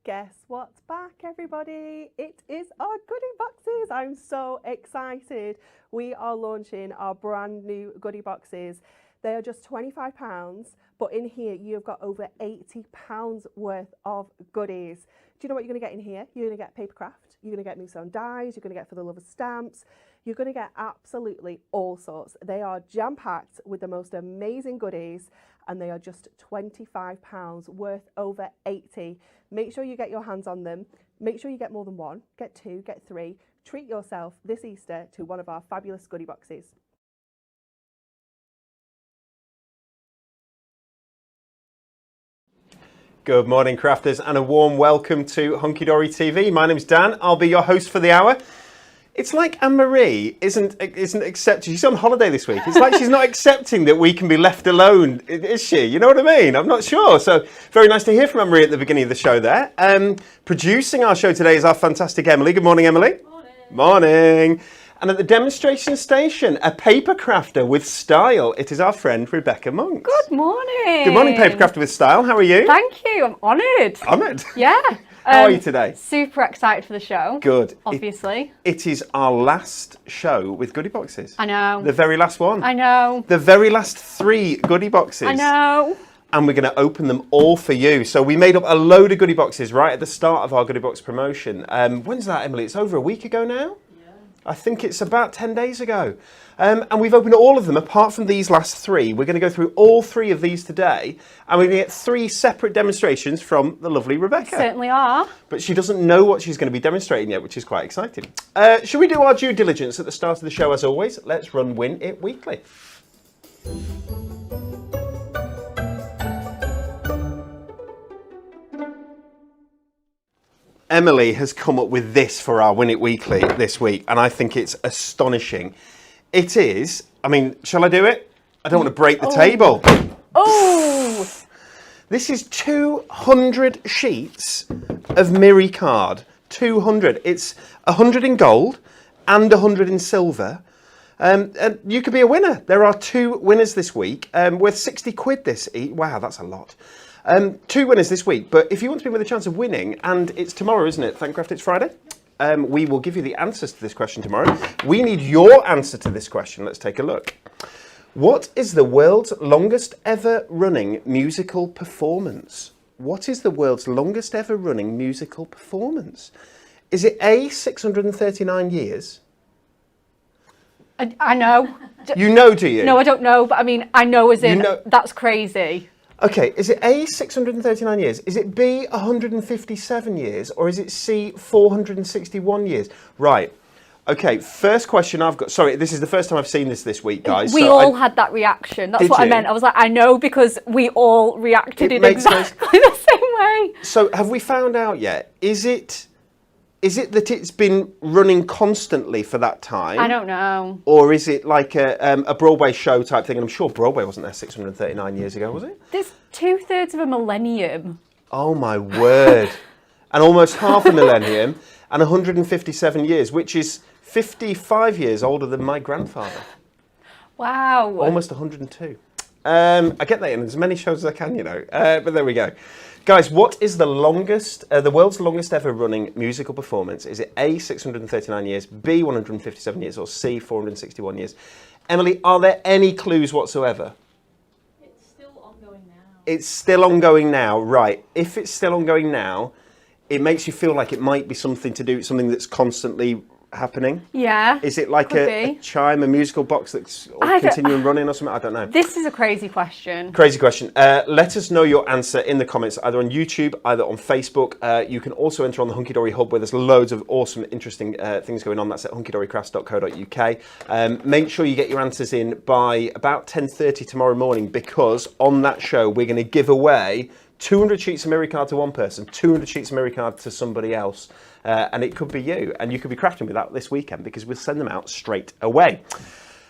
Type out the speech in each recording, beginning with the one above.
Guess what's back, everybody? It is our goodie boxes. I'm so excited. We are launching our brand new goodie boxes. They are just £25, but in here you've got over £80 worth of goodies. Do you know what you're going to get in here? You're going to get paper craft, you're going to get new sewn dies, you're going to get for the love of stamps, you're going to get absolutely all sorts. They are jam-packed with the most amazing goodies, and they are just £25 worth over 80. Make sure you get your hands on them. Make sure you get more than one, get two, get three. Treat yourself this Easter to one of our fabulous goodie boxes. Good morning, crafters, and a warm welcome to Hunky Dory TV. My name's Dan. I'll be your host for the hour. It's like Anne-Marie isn't accepting. She's on holiday this week. It's like she's not accepting that we can be left alone, is she? You know what I mean? I'm not sure. So very nice to hear from Anne-Marie at the beginning of the show there. Producing our show today is our fantastic Emily. Good morning, Emily. Morning. Morning. And at the demonstration station, a paper crafter with style, it is our friend Rebekah Monks. Good morning. Good morning, paper crafter with style. How are you? Thank you. I'm honoured. Honoured? Yeah. How are you today? Super excited for the show. Good. Obviously. It is our last show with goodie boxes. I know. The very last one. I know. The very last 3 goodie boxes. I know. And we're going to open them all for you. So we made up a load of goodie boxes right at the start of our goodie box promotion. When's that, Emily? It's over a week ago now? Yeah. I think it's about 10 days ago. And we've opened all of them apart from these last 3. We're going to go through all 3 of these today. And we're going to get 3 separate demonstrations from the lovely Rebekah. Certainly are. But she doesn't know what she's going to be demonstrating yet, which is quite exciting. Should we do our due diligence at the start of the show as always? Let's run Win It Weekly. Emily has come up with this for our Win It Weekly this week, and I think it's astonishing. It is, I mean, shall I do it? I don't want to break the table. Oh! This is 200 sheets of Miri card. 200. It's 100 in gold and 100 in silver. And you could be a winner. There are 2 winners this week, worth 60 quid this each. Wow, that's a lot. 2 winners this week, but if you want to be with a chance of winning, and it's tomorrow, isn't it? Thankcraft, it's Friday. We will give you the answers to this question tomorrow. We need your answer to this question. Let's take a look. What is the world's longest ever running musical performance? What is the world's longest ever running musical performance? Is it A, 639 years? I know. You know, do you? No, I don't know, but I mean, I know as in, You know- that's crazy. Okay, is it A, 639 years? Is it B, 157 years? Or is it C, 461 years? Right. Okay, first question I've got. Sorry, this is the first time I've seen this week, guys. We all had that reaction. That's what I meant. I was like, I know, because we all reacted in exactly the same way. So have we found out yet? Is it that it's been running constantly for that time? I don't know. Or is it like a Broadway show type thing? And I'm sure Broadway wasn't there 639 years ago, was it? There's 2/3 of a millennium. Oh my word. And almost half a millennium and 157 years, which is 55 years older than my grandfather. Wow. Almost 102. I get that in as many shows as I can, you know. But there we go. Guys, what is the world's longest ever running musical performance? Is it A, 639 years, B, 157 years, or C, 461 years? Emily, are there any clues whatsoever? It's still ongoing now. It's still ongoing now, right. If it's still ongoing now, it makes you feel like it might be something that's constantly happening. Yeah. Is it like a chime, a musical box that's continuing running or something? I don't know. This is a crazy question. Crazy question. Let us know your answer in the comments, either on YouTube, either on Facebook. You can also enter on the Hunky Dory Hub, where there's loads of awesome, interesting things going on. That's at hunkydorycrafts.co.uk. Make sure you get your answers in by about 10:30 tomorrow morning, because on that show, we're going to give away 200 sheets of Miri card to one person, 200 sheets of Miri card to somebody else. And it could be you, and you could be crafting with that this weekend, because we'll send them out straight away.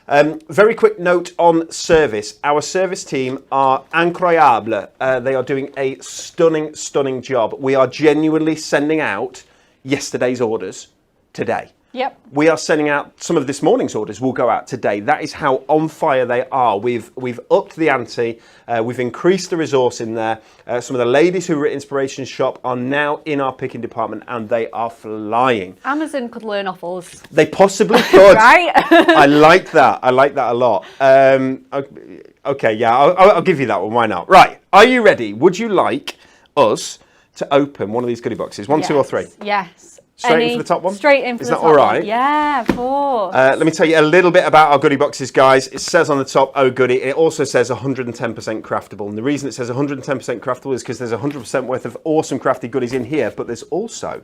Very quick note on service. Our service team are incroyable. They are doing a stunning job. We are genuinely sending out yesterday's orders today. Yep. We are sending out some of this morning's orders will go out today. That is how on fire they are. We've upped the ante. We've increased the resource in there. Some of the ladies who were at Inspiration Shop are now in our picking department, and they are flying. Amazon could learn off us. They possibly could. Right? I like that. I like that a lot. Okay, yeah, I'll give you that one. Why not? Right. Are you ready? Would you like us to open one of these goodie boxes? One, two, or three? Yes. Straight in for the top one? Straight in for the top one. Is that all right? Yeah, of course. Let me tell you a little bit about our goodie boxes, guys. It says on the top, oh goody. It also says 110% craftable. And the reason it says 110% craftable is because there's 100% worth of awesome crafty goodies in here, but there's also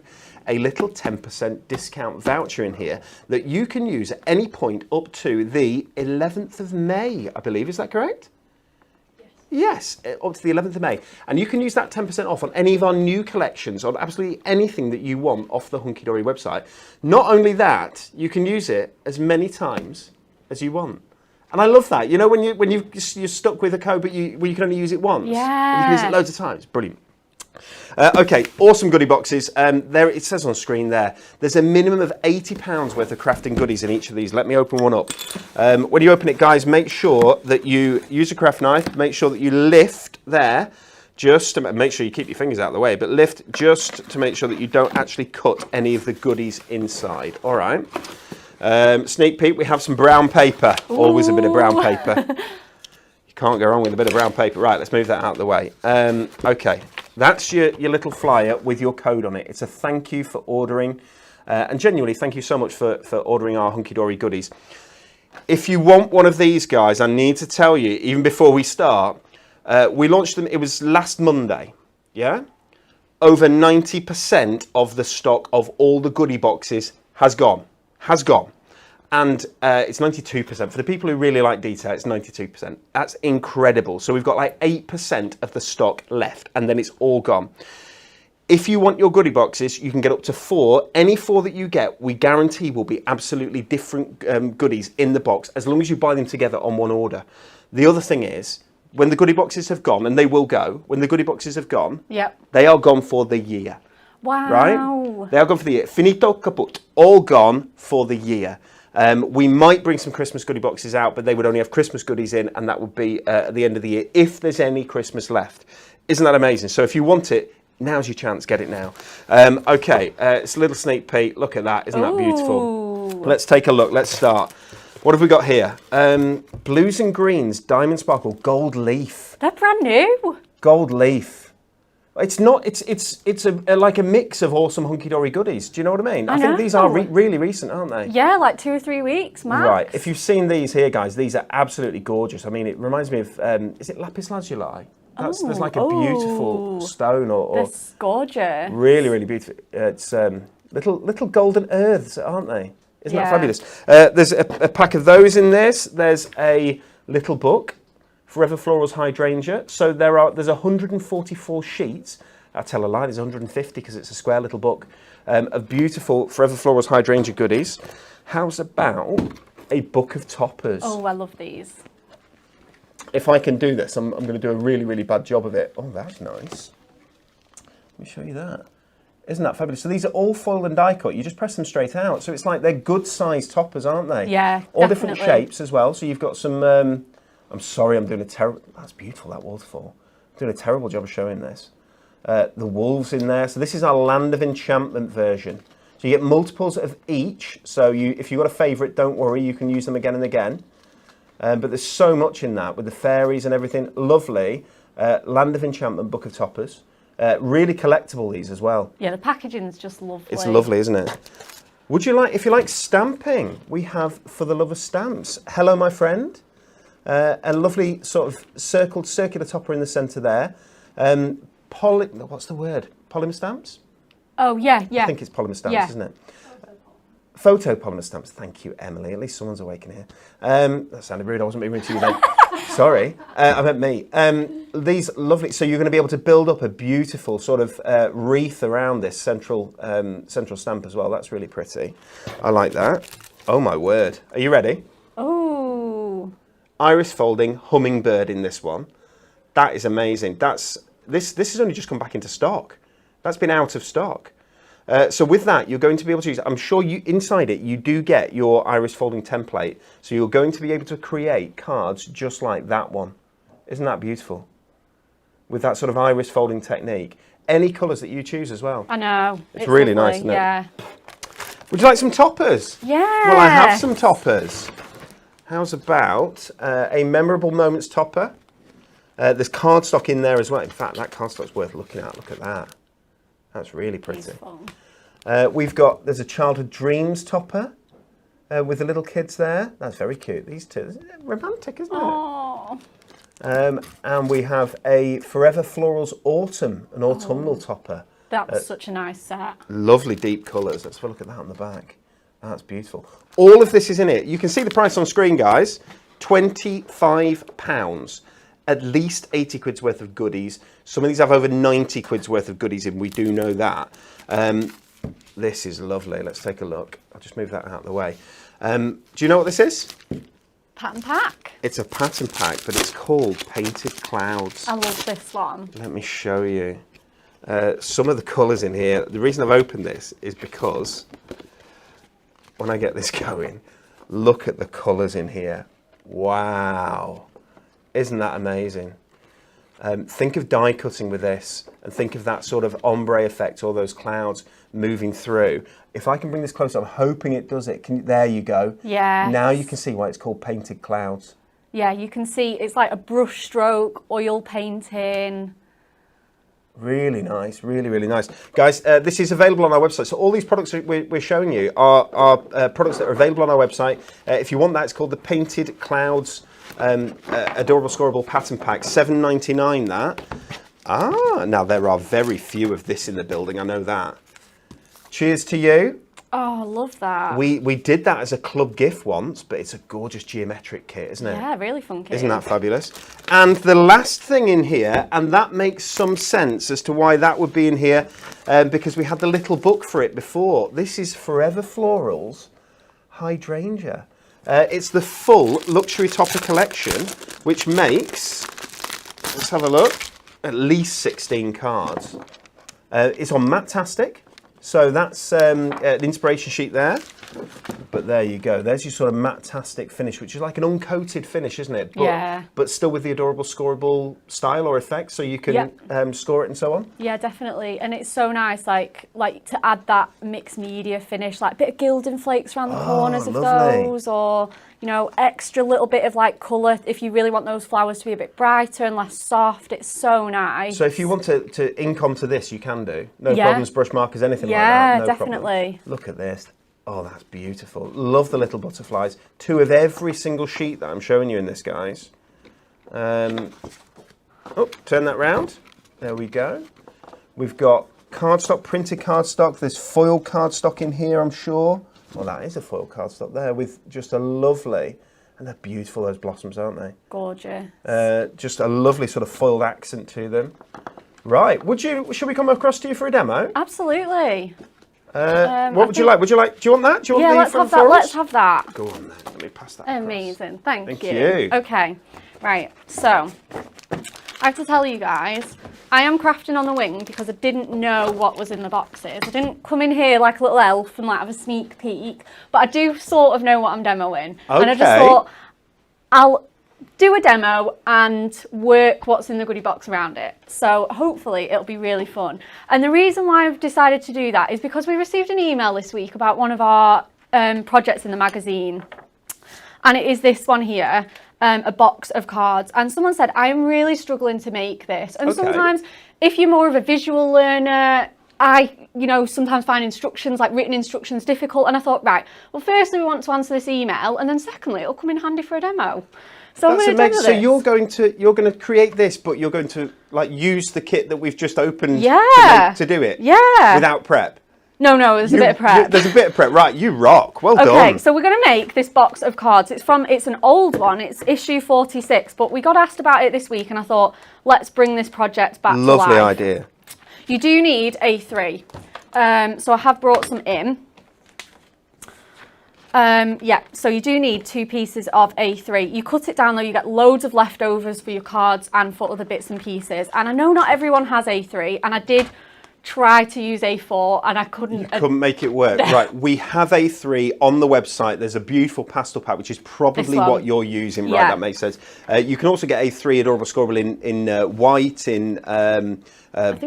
a little 10% discount voucher in here that you can use at any point up to the 11th of May, I believe. Is that correct? Yes, up to the 11th of May. And you can use that 10% off on any of our new collections, on absolutely anything that you want off the Hunky Dory website. Not only that, you can use it as many times as you want. And I love that. You know, when you're stuck with a code, but you can only use it once. Yeah. You can use it loads of times. Brilliant. Okay, awesome goodie boxes. There it says on screen there. There's a minimum of £80 worth of crafting goodies in each of these. Let me open one up. When you open it, guys, make sure that you use a craft knife. Make sure that you lift there, just to make sure you keep your fingers out of the way, but lift just to make sure that you don't actually cut any of the goodies inside. All right. Sneak peek. We have some brown paper. Ooh. Always a bit of brown paper. You can't go wrong with a bit of brown paper. Right. Let's move that out of the way. Okay. That's your little flyer with your code on it. It's a thank you for ordering. And genuinely, thank you so much for ordering our Hunky Dory goodies. If you want one of these, guys, I need to tell you, even before we start, we launched them, it was last Monday, yeah? Over 90% of the stock of all the goodie boxes has gone. And it's 92%. For the people who really like detail, it's 92%. That's incredible. So we've got like 8% of the stock left, and then it's all gone. If you want your goodie boxes, you can get up to 4. Any 4 that you get, we guarantee will be absolutely different goodies in the box, as long as you buy them together on one order. The other thing is, when the goodie boxes have gone, and they will go, when the goodie boxes have gone, yep, they are gone for the year. Wow. Right? They are gone for the year. Finito caput. All gone for the year. We might bring some Christmas goodie boxes out, but they would only have Christmas goodies in, and that would be at the end of the year, if there's any Christmas left. Isn't that amazing? So if you want it, now's your chance. Get it now. Okay, it's a little sneak peek. Look at that. Isn't that beautiful? Let's take a look. Let's start. What have we got here? Blues and Greens, Diamond Sparkle, Gold Leaf. They're brand new. Gold Leaf. It's not. It's like a mix of awesome Hunky Dory goodies. Do you know what I mean? I think these are really recent, aren't they? Yeah, like 2 or 3 weeks, max. Right. If you've seen these here, guys, these are absolutely gorgeous. I mean, it reminds me of is it lapis lazuli? There's like a beautiful stone or That's gorgeous. Really beautiful. It's little golden earths, aren't they? Isn't that fabulous? There's a pack of those in this. There's a little book. Forever Florals Hydrangea. So there's 144 sheets. I tell a lie, there's 150 because it's a square little book of beautiful Forever Florals Hydrangea goodies. How's about a book of toppers? Oh, I love these. If I can do this, I'm going to do a really bad job of it. Oh, that's nice. Let me show you that. Isn't that fabulous? So these are all foil and die cut. You just press them straight out. So it's like they're good sized toppers, aren't they? Yeah, all different shapes as well. So you've got some... I'm sorry, I'm doing a terrible... That's beautiful, that waterfall. I'm doing a terrible job of showing this. The wolves in there. So this is our Land of Enchantment version. So you get multiples of each. So if you've got a favourite, don't worry. You can use them again and again. But there's so much in that with the fairies and everything. Lovely. Land of Enchantment, Book of Toppers. Really collectible, these as well. Yeah, the packaging's just lovely. It's lovely, isn't it? Would you like... If you like stamping, we have For the Love of Stamps. Hello, my friend. A lovely sort of circular topper in the centre there. What's the word? Polymer stamps? Oh, yeah. I think it's polymer stamps, isn't it? Photo polymer stamps. Thank you, Emily. At least someone's awake in here. That sounded rude. I wasn't being rude to you then. Sorry. I meant me. These lovely... So you're going to be able to build up a beautiful sort of wreath around this central stamp as well. That's really pretty. I like that. Oh, my word. Are you ready? Oh. Iris folding hummingbird in this one. That is amazing. This has only just come back into stock. That's been out of stock. So with that, you're going to be able to use, I'm sure you inside it, you do get your iris folding template. So you're going to be able to create cards just like that one. Isn't that beautiful? With that sort of iris folding technique. Any colours that you choose as well. I know. It's really lovely. nice, isn't it? Yeah. Would you like some toppers? Yeah. Well, I have some toppers. How's about a memorable moments topper? There's cardstock in there as well. In fact, that cardstock's worth looking at. Look at that. That's really pretty. There's a childhood dreams topper with the little kids there. That's very cute. These two, romantic, isn't it? Oh. And we have a Forever Florals Autumn, an autumnal topper. That's such a nice set. Lovely deep colours. Let's have a look at that on the back. That's beautiful. All of this is in it. You can see the price on screen, guys. £25. At least 80 quid's worth of goodies. Some of these have over 90 quid's worth of goodies in. We do know that. This is lovely. Let's take a look. I'll just move that out of the way. Do you know what this is? Pattern pack. It's a pattern pack, but it's called Painted Clouds. I love this one. Let me show you. Some of the colours in here. The reason I've opened this is because when I get this going, look at the colours in here. Wow. Isn't that amazing? Think of die cutting with this and think of that sort of ombre effect, all those clouds moving through. If I can bring this close, I'm hoping it does it. There you go. Yeah. Now you can see why it's called Painted Clouds. Yeah, you can see it's like a brush stroke, oil painting. Really nice, really, really nice. Guys, this is available on our website. So all these products we're showing you are products that are available on our website. If you want that, it's called the Painted Clouds Adorable Scoreable Pattern Pack, $7.99 that. Now there are very few of this in the building, I know that. Cheers to you. Oh, I love that. We did that as a club gift once, but it's a gorgeous geometric kit, isn't it? Yeah, really funky. Isn't that fabulous? And the last thing in here, and that makes some sense as to why that would be in here, because we had the little book for it before. This is Forever Florals Hydrangea. It's the full luxury topper collection, which makes, let's have a look, at least 16 cards. It's on Matte-tastic. So that's the inspiration sheet there, but there you go. There's your sort of matte-tastic finish, which is like an uncoated finish, isn't it? But, yeah. But still with the adorable scoreable style or effect, so you can score it and so on. Yeah, definitely. And it's so nice, like to add that mixed media finish, like a bit of gilding flakes around the corners of those, or you know, extra little bit of like colour if you really want those flowers to be a bit brighter and less soft. It's so nice. So if you want to ink onto this, you can do. No problems, brush markers, anything like that. Yeah, no definitely. Problem. Look at this. Oh, that's beautiful. Love the little butterflies. 2 of every single sheet that I'm showing you in this, guys. Turn that round. There we go. We've got cardstock, printed cardstock. There's foil cardstock in here, I'm sure. Well, that is a foil cardstock there with just a lovely, and they're beautiful, those blossoms, aren't they? Gorgeous. Just a lovely sort of foiled accent to them. Right, should we come across to you for a demo? Absolutely. What would you like? Do you want that? Do you want let's have that. Let's have that. Go on then, let me pass that Amazing, thank you. Thank you. Okay, right, so I have to tell you guys, I am crafting on the wing because I didn't know what was in the boxes. I didn't come in here like a little elf and like have a sneak peek, but I do sort of know what I'm demoing. Okay. And I just thought I'll do a demo and work what's in the goodie box around it. So hopefully it'll be really fun. And the reason why I've decided to do that is because we received an email this week about one of our projects in the magazine. And it is this one here. A box of cards, and someone said, I'm really struggling to make this. And sometimes if you're more of a visual learner, I sometimes find instructions, like written instructions, difficult. And I thought, right, well, firstly, we want to answer this email, and then secondly, it'll come in handy for a demo. So I'm going to demo this. So you're going to create this, but you're going to like use the kit that we've just opened to do it without prep. No, there's a bit of prep. There's a bit of prep, right? You rock. Well done. Okay, so we're going to make this box of cards. It's an old one. It's issue 46, but we got asked about it this week, and I thought, let's bring this project back to life. Lovely idea. You do need A3. So I have brought some in. So you do need 2 pieces of A3. You cut it down though, you get loads of leftovers for your cards and for other bits and pieces. And I know not everyone has A3, and I did tried to use A4 and I couldn't. Couldn't make it work. Right, we have A3 on the website. There's a beautiful pastel pack, which is probably what you're using. Right, Yeah. that makes sense. You can also get A3 Adorable Scoreable in white, in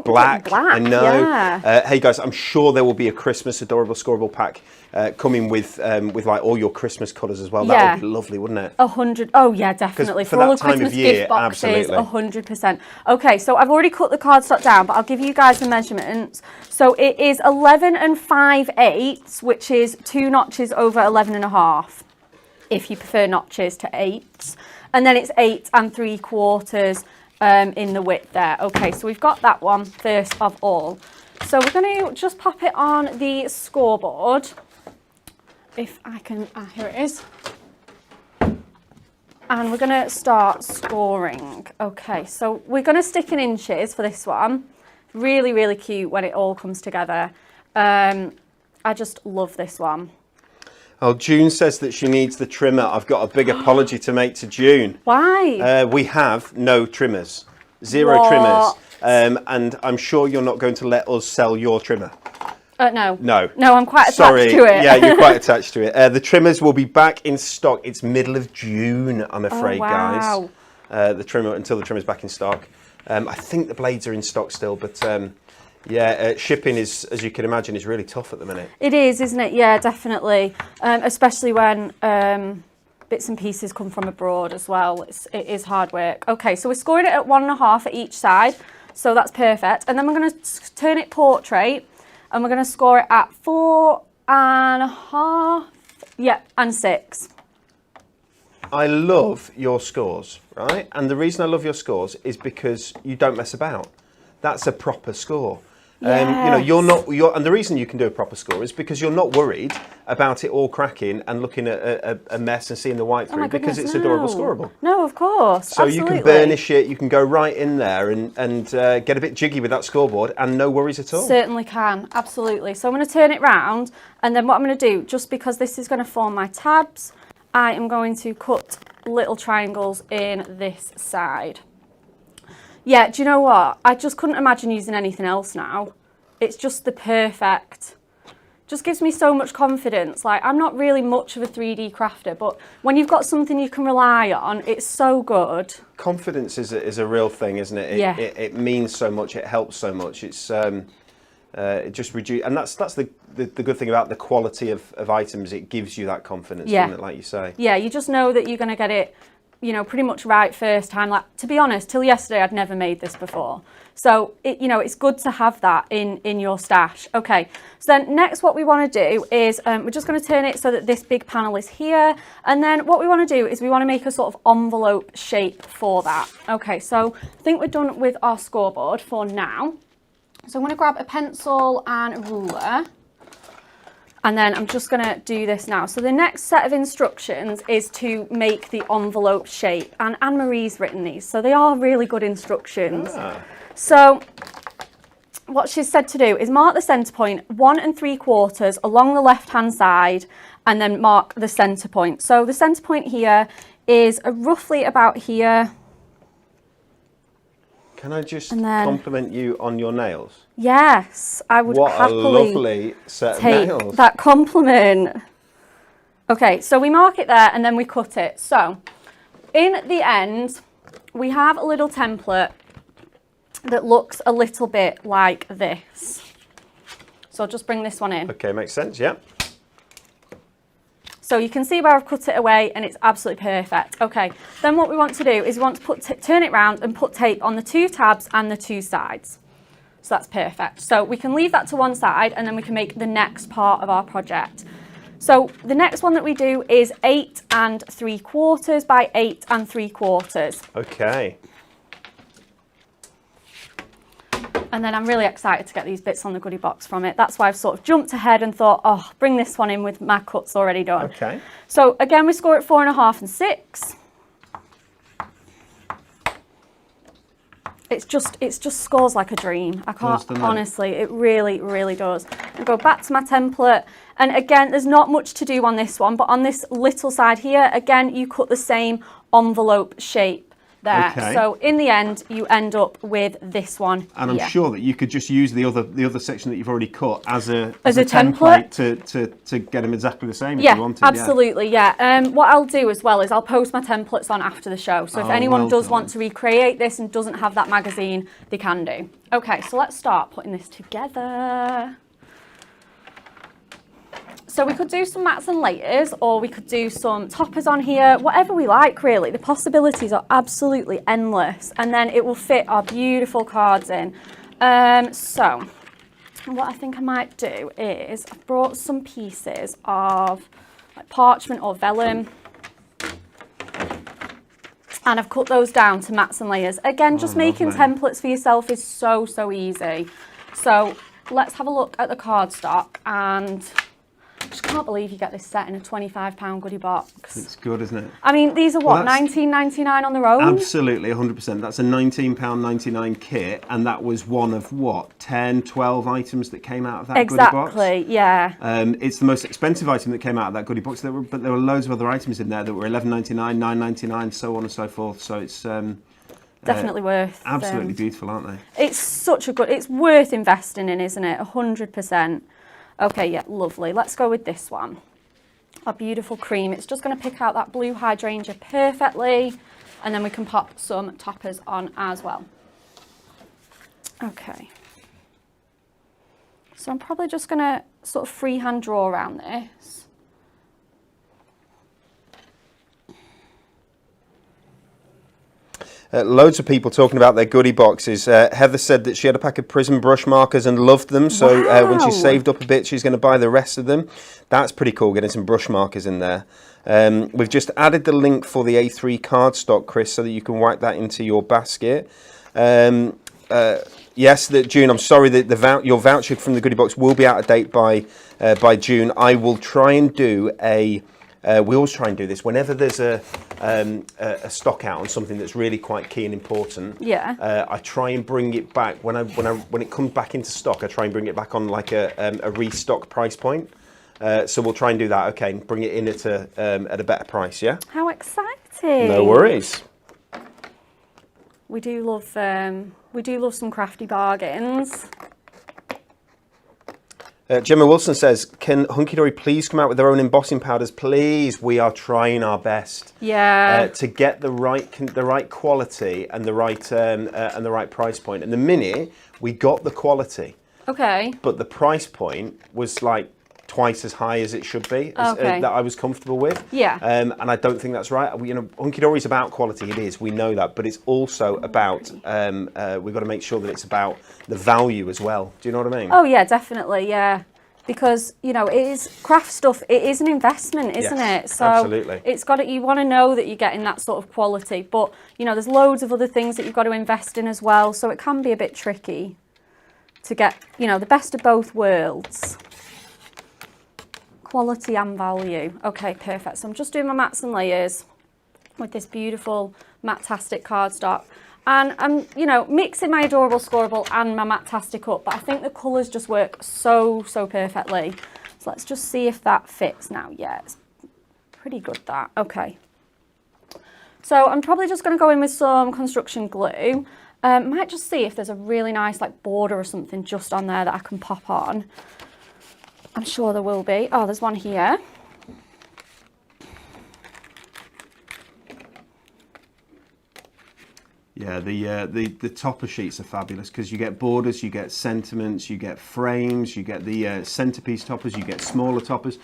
black. I know. Yeah. Hey guys, I'm sure there will be a Christmas Adorable Scoreable pack coming with like all your Christmas colours as well. That would be lovely, wouldn't it? 100. Oh yeah, definitely. For all that the time of Christmas year, gift boxes, absolutely. 100%. Okay, so I've already cut the cardstock down, but I'll give you guys the measurements. So it is 11 5/8, which is 2 notches over 11 1/2, if you prefer notches to 8s. And then it's 8 3/4 in the width there. Okay, so we've got that one first of all. So we're going to just pop it on the scoreboard. If I can, here it is. And we're going to start scoring. Okay, so we're going to stick in inches for this one. Really, really cute when it all comes together. I just love this one. Oh, June says that she needs the trimmer. I've got a big apology to make to June. Why? We have no trimmers. Zero What? trimmers. And I'm sure you're not going to let us sell your trimmer. No. No. No, I'm quite attached Sorry. to it. Yeah, you're quite attached to it. The trimmers will be back in stock. It's middle of June, I'm afraid, wow. guys. The trimmer, until the trimmer's back in stock. I think the blades are in stock still, but shipping is, as you can imagine, is really tough at the minute. It is, isn't it? Yeah, definitely. Especially when bits and pieces come from abroad as well. It is hard work. Okay, so we're scoring it at 1 1/2 at each side. So that's perfect. And then we're going to turn it portrait and we're going to score it at 4 1/2. Yeah, and 6. I love your scores, right? And the reason I love your scores is because you don't mess about. That's a proper score. Yes. And the reason you can do a proper score is because you're not worried about it all cracking and looking at a mess and seeing the white through, because it's adorable scoreable. No, of course. So absolutely. you can burnish it, you can go right in there and get a bit jiggy with that scoreboard and no worries at all. Certainly can, absolutely. So I'm going to turn it round, and then what I'm going to do, just because this is going to form my tabs, I am going to cut little triangles in this side. Yeah, do you know what? I just couldn't imagine using anything else now. It's just the perfect, just gives me so much confidence. Like, I'm not really much of a 3D crafter, but when you've got something you can rely on, it's so good. Confidence is a real thing, isn't it? Yeah. It means so much, it helps so much. It's it just reduce, and that's the good thing about the quality of items. It gives you that confidence, doesn't it, like you say. Yeah, you just know that you're going to get it, you know, pretty much right first time. Like, to be honest, till yesterday I'd never made this before, so it's good to have that in your stash. Okay, so then next what we want to do is we're just going to turn it so that this big panel is here, and then what we want to do is we want to make a sort of envelope shape for that. Okay, so I think we're done with our scoreboard for now. So I'm going to grab a pencil and a ruler, and then I'm just going to do this now. So the next set of instructions is to make the envelope shape, and Anne-Marie's written these, so they are really good instructions. So what she's said to do is mark the centre point 1 3/4 along the left-hand side, and then mark the centre point. So the centre point here is roughly about here. Can I just compliment you on your nails? Yes, I would happily What a lovely set of take nails. that compliment. Okay, so we mark it there and then we cut it. So in the end, we have a little template that looks a little bit like this. So I'll just bring this one in. Okay, makes sense, yeah. So you can see where I've cut it away and it's absolutely perfect. Okay, then what we want to do is we want to turn it round and put tape on the 2 tabs and the 2 sides. So that's perfect. So we can leave that to one side and then we can make the next part of our project. So the next one that we do is 8 3/4 by 8 3/4. Okay. And then I'm really excited to get these bits on the goodie box from it. That's why I've sort of jumped ahead and thought, oh, bring this one in with my cuts already done. Okay. So again, we score at 4 1/2 and 6. It just scores like a dream. I can't, honestly, it really, really does. And go back to my template. And again, there's not much to do on this one, but on this little side here, again, you cut the same envelope shape there. Okay. So in the end, you end up with this one. And I'm sure that you could just use the other section that you've already cut as a template to get them exactly the same if yeah, you wanted. absolutely, yeah. What I'll do as well is I'll post my templates on after the show. So if anyone does want to recreate this and doesn't have that magazine, they can do. Okay, so let's start putting this together. So we could do some mats and layers, or we could do some toppers on here, whatever we like really. The possibilities are absolutely endless, and then it will fit our beautiful cards in. So what I think I might do is I've brought some pieces of like parchment or vellum, and I've cut those down to mats and layers. Again, just making templates for yourself is so easy. So let's have a look at the cardstock, and I just can't believe you get this set in a £25 Goody Box. It's good, isn't it? I mean, these are what, £19.99 on their own? Absolutely, 100%. That's a £19.99 kit, and that was one of what, 10, 12 items that came out of that Goody Box? Exactly, yeah. It's the most expensive item that came out of that Goody Box, but there were loads of other items in there that were $11.99, $9.99, so on and so forth. So it's definitely worth. Absolutely beautiful, aren't they? It's such a good. It's worth investing in, isn't it? 100%. Okay, yeah, lovely. Let's go with this one. Our beautiful cream. It's just going to pick out that blue hydrangea perfectly, and then we can pop some toppers on as well. Okay. So I'm probably just going to sort of freehand draw around this. Loads of people talking about their Goody Boxes. Heather said that she had a pack of Prism brush markers and loved them. So when she saved up a bit, she's going to buy the rest of them. That's pretty cool, getting some brush markers in there. We've just added the link for the A3 cardstock, Chris, so that you can wipe that into your basket. Yes, June, I'm sorry that your voucher from the Goody Box will be out of date by June. I will try and do a... we always try and do this whenever there's a stock out on something that's really quite key and important. Yeah. I try and bring it back when it comes back into stock. I try and bring it back on like a restock price point. So we'll try and do that. Okay, and bring it in at a better price. Yeah. How exciting! No worries. We do love some crafty bargains. Gemma Wilson says, can Hunky Dory please come out with their own embossing powders, please? We are trying our best. Yeah. To get the right quality and the right price point. And the minute we got the quality, okay, but the price point was like twice as high as it should be, that I was comfortable with. Yeah. And I don't think that's right. You know, Hunky Dory's about quality. It is. We know that, but it's also about we've got to make sure that it's about the value as well. Do you know what I mean? Oh yeah, definitely. Yeah. Because, you know, it is craft stuff. It is an investment, isn't it? So absolutely. It's got to, you want to know that you're getting that sort of quality. But, you know, there's loads of other things that you've got to invest in as well. So it can be a bit tricky to get, you know, the best of both worlds. Quality and value. Okay, perfect. So I'm just doing my mats and layers with this beautiful Matte-tastic cardstock. And I'm, you know, mixing my Adorable Scoreable and my Matte-tastic up, but I think the colours just work so perfectly. So let's just see if that fits now. Yeah, it's pretty good, that. Okay. So I'm probably just going to go in with some construction glue. Might just see if there's a really nice like border or something just on there that I can pop on. I'm sure there will be. Oh, there's one here. Yeah, the topper sheets are fabulous because you get borders, you get sentiments, you get frames, you get the centerpiece toppers, you get smaller toppers.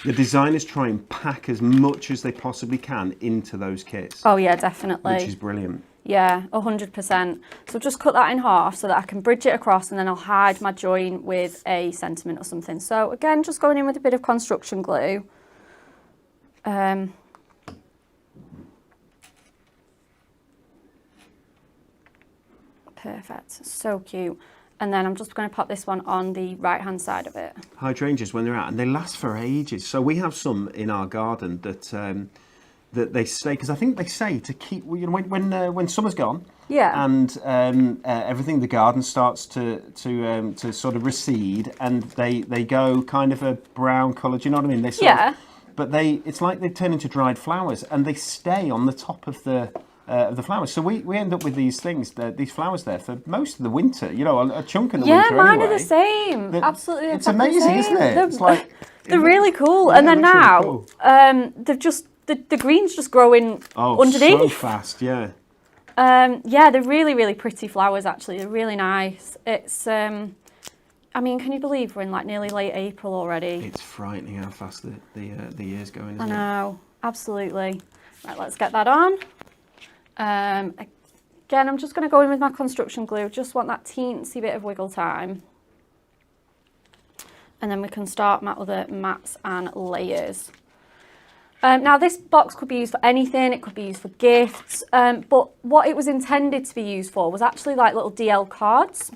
The designers try and pack as much as they possibly can into those kits. Oh yeah, definitely. Which is brilliant. Yeah, 100%. So just cut that in half so that I can bridge it across, and then I'll hide my join with a sentiment or something. So again, just going in with a bit of construction glue. Perfect, so cute. And then I'm just going to pop this one on the right hand side of it. Hydrangeas, when they're out, and they last for ages. So we have some in our garden that that they stay, because I think they say to keep, you know, when summer's gone, yeah, and everything, the garden starts to sort of recede, and they go kind of a brown colour. Do you know what I mean? They sort of, but it's like they turn into dried flowers, and they stay on the top of the of the flowers. So we end up with these things, these flowers there for most of the winter. You know, a chunk of the Yeah, winter mine anyway. are the same. Absolutely, It's exactly the amazing, same. isn't it? It's like They're really cool. Yeah, And then it looks really now, cool. they've just the green's just growing underneath. So fast, yeah. Yeah, they're really, really pretty flowers. Actually, they're really nice. It's I mean, can you believe we're in like nearly late April already? It's frightening how fast the year's going. I Isn't it? know, absolutely. Right, let's get that on. Again, I'm just going to go in with my construction glue. Just want that teensy bit of wiggle time. And then we can start my other mats and layers. Now this box could be used for anything, it could be used for gifts, but what it was intended to be used for was actually like little DL cards.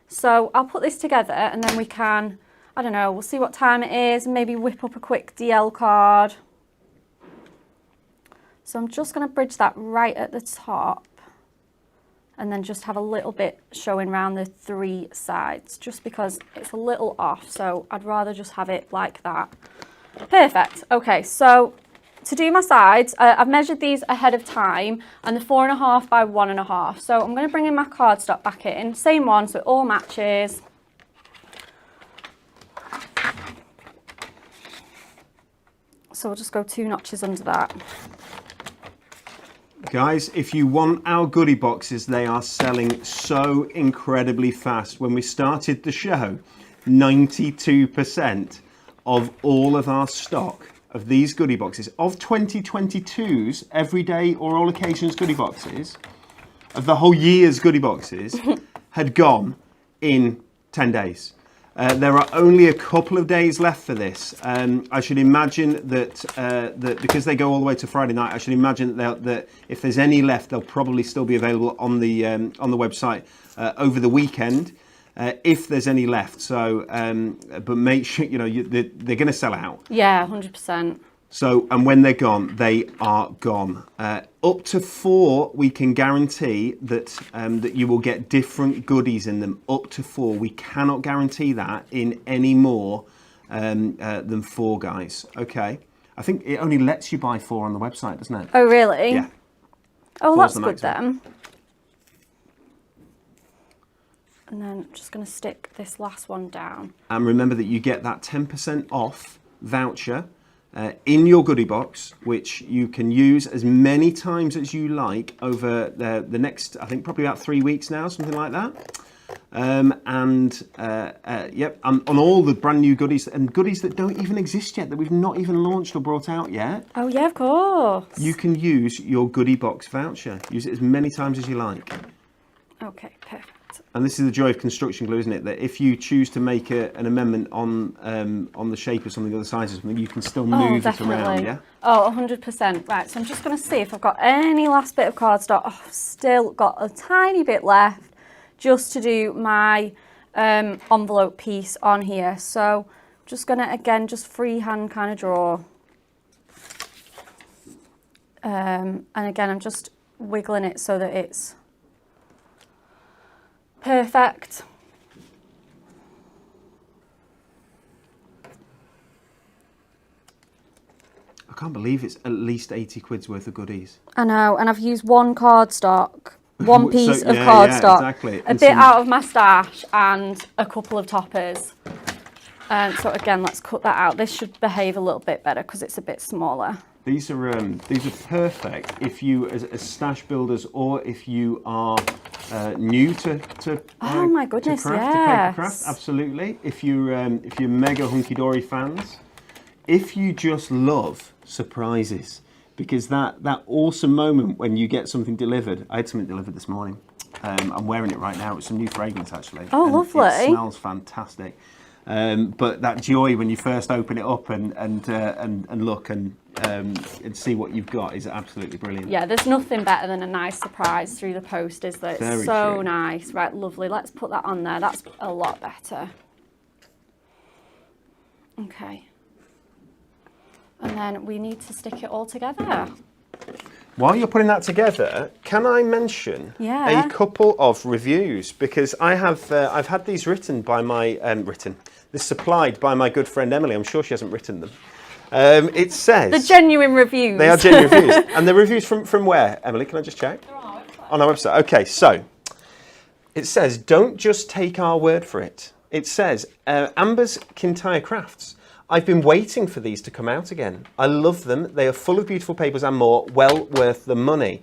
So I'll put this together and then we can, I don't know, we'll see what time it is, maybe whip up a quick DL card. So I'm just going to bridge that right at the top and then just have a little bit showing around the 3 sides, just because it's a little off, so I'd rather just have it like that. Perfect. Okay, so to do my sides, I've measured these ahead of time, and they're 4.5 by 1.5. So I'm going to bring in my cardstock back in, same one, so it all matches. So we'll just go 2 notches under that. Guys, if you want our goodie boxes, they are selling so incredibly fast. When we started the show, 92% of all of our stock of these goodie boxes, of 2022's everyday or all occasions goodie boxes, of the whole year's goodie boxes, had gone in 10 days. There are only a couple of days left for this. I should imagine that because they go all the way to Friday night, I should imagine that if there's any left, they'll probably still be available on the website over the weekend. If there's any left, so but make sure they're going to sell out. Yeah, 100%. So, and when they're gone, they are gone. Up to 4, we can guarantee that that you will get different goodies in them. Up to 4, we cannot guarantee that in any more than 4, guys. Okay, I think it only lets you buy 4 on the website, doesn't it? Oh, really? Yeah. Oh, 4's that's the good maximum. then. And then I'm just going to stick this last one down. And remember that you get that 10% off voucher in your goodie box, which you can use as many times as you like over the next, I think probably about 3 weeks now, something like that. Yep, on all the brand new goodies and goodies that don't even exist yet, that we've not even launched or brought out yet. Oh yeah, of course. You can use your goodie box voucher. Use it as many times as you like. Okay, perfect. And this is the joy of construction glue, isn't it? That if you choose to make an amendment on the shape of something or the size of something, you can still move it around, yeah? Oh, 100%. Right, so I'm just going to see if I've got any last bit of cardstock. Oh, I've still got a tiny bit left just to do my envelope piece on here. So I'm just going to, again, just freehand kind of draw. And again, I'm just wiggling it so that it's perfect. I can't believe it's at least 80 quid's worth of goodies. I know, and I've used one cardstock, one piece So, of yeah, cardstock, yeah, exactly. a And bit some- out of my stash, and a couple of toppers. So again, let's cut that out. This should behave a little bit better because it's a bit smaller. These are perfect if you as stash builders, or if you are new to Oh my goodness, to craft, to yes. paper craft. Absolutely. If you're mega hunky dory fans, if you just love surprises, because that awesome moment when you get something delivered. I had something delivered this morning. I'm wearing it right now. It's some new fragrance actually. Oh, and lovely. It smells fantastic. But that joy when you first open it up and look and see what you've got is absolutely brilliant. Yeah, there's nothing better than a nice surprise through the post, is there? It's Very so true. nice. Right, lovely. Let's put that on there. That's a lot better. Okay. And then we need to stick it all together. While you're putting that together, can I mention Yeah. a couple of reviews? Because I have I've had these written by my supplied by my good friend Emily. I'm sure she hasn't written them. It says... The genuine reviews. They are genuine reviews. And the reviews from where, Emily? Can I just check? They're on our website. On our website. Okay, so it says, don't just take our word for it. It says, Amber's Kintyre Crafts. I've been waiting for these to come out again. I love them. They are full of beautiful papers and more. Well worth the money.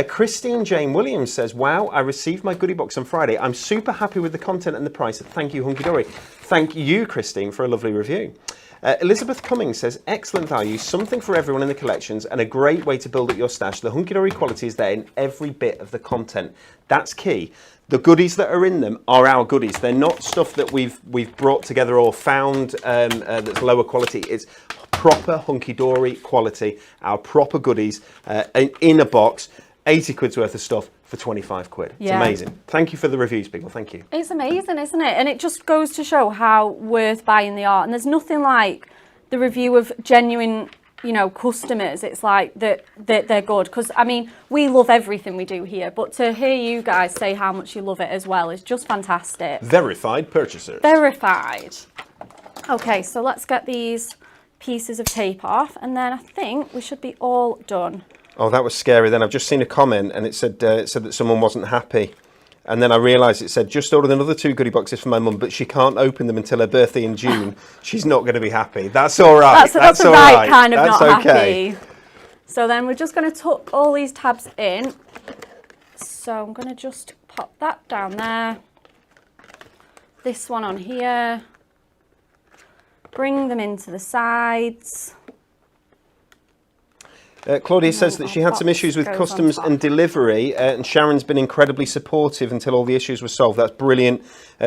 Christine Jane Williams says, wow, I received my goodie box on Friday. I'm super happy with the content and the price. Thank you, Hunky Dory. Thank you, Christine, for a lovely review. Elizabeth Cummings says, excellent value, something for everyone in the collections and a great way to build up your stash. The Hunky Dory quality is there in every bit of the content. That's key. The goodies that are in them are our goodies. They're not stuff that we've brought together or found that's lower quality. It's proper Hunky Dory quality, our proper goodies in a box. 80 quid's worth of stuff for 25 quid. It's amazing. Thank you for the reviews, people. Thank you. It's amazing, isn't it? And it just goes to show how worth buying they are. And there's nothing like the review of genuine, you know, customers. It's like that they're good. Because, I mean, we love everything we do here. But to hear you guys say how much you love it as well is just fantastic. Verified purchasers. Verified. Okay, so let's get these pieces of tape off. And then I think we should be all done. Oh, that was scary. Then I've just seen a comment and it said that someone wasn't happy. And then I realised it said, just ordered another 2 goodie boxes for my mum, but she can't open them until her birthday in June. She's not going to be happy. That's all right. That's all right, right. kind of That's not okay. happy. So then we're just going to tuck all these tabs in. So I'm going to just pop that down there. This one on here. Bring them into the sides. Claudia says that she had some issues with customs and delivery, and Sharon's been incredibly supportive until all the issues were solved. That's brilliant.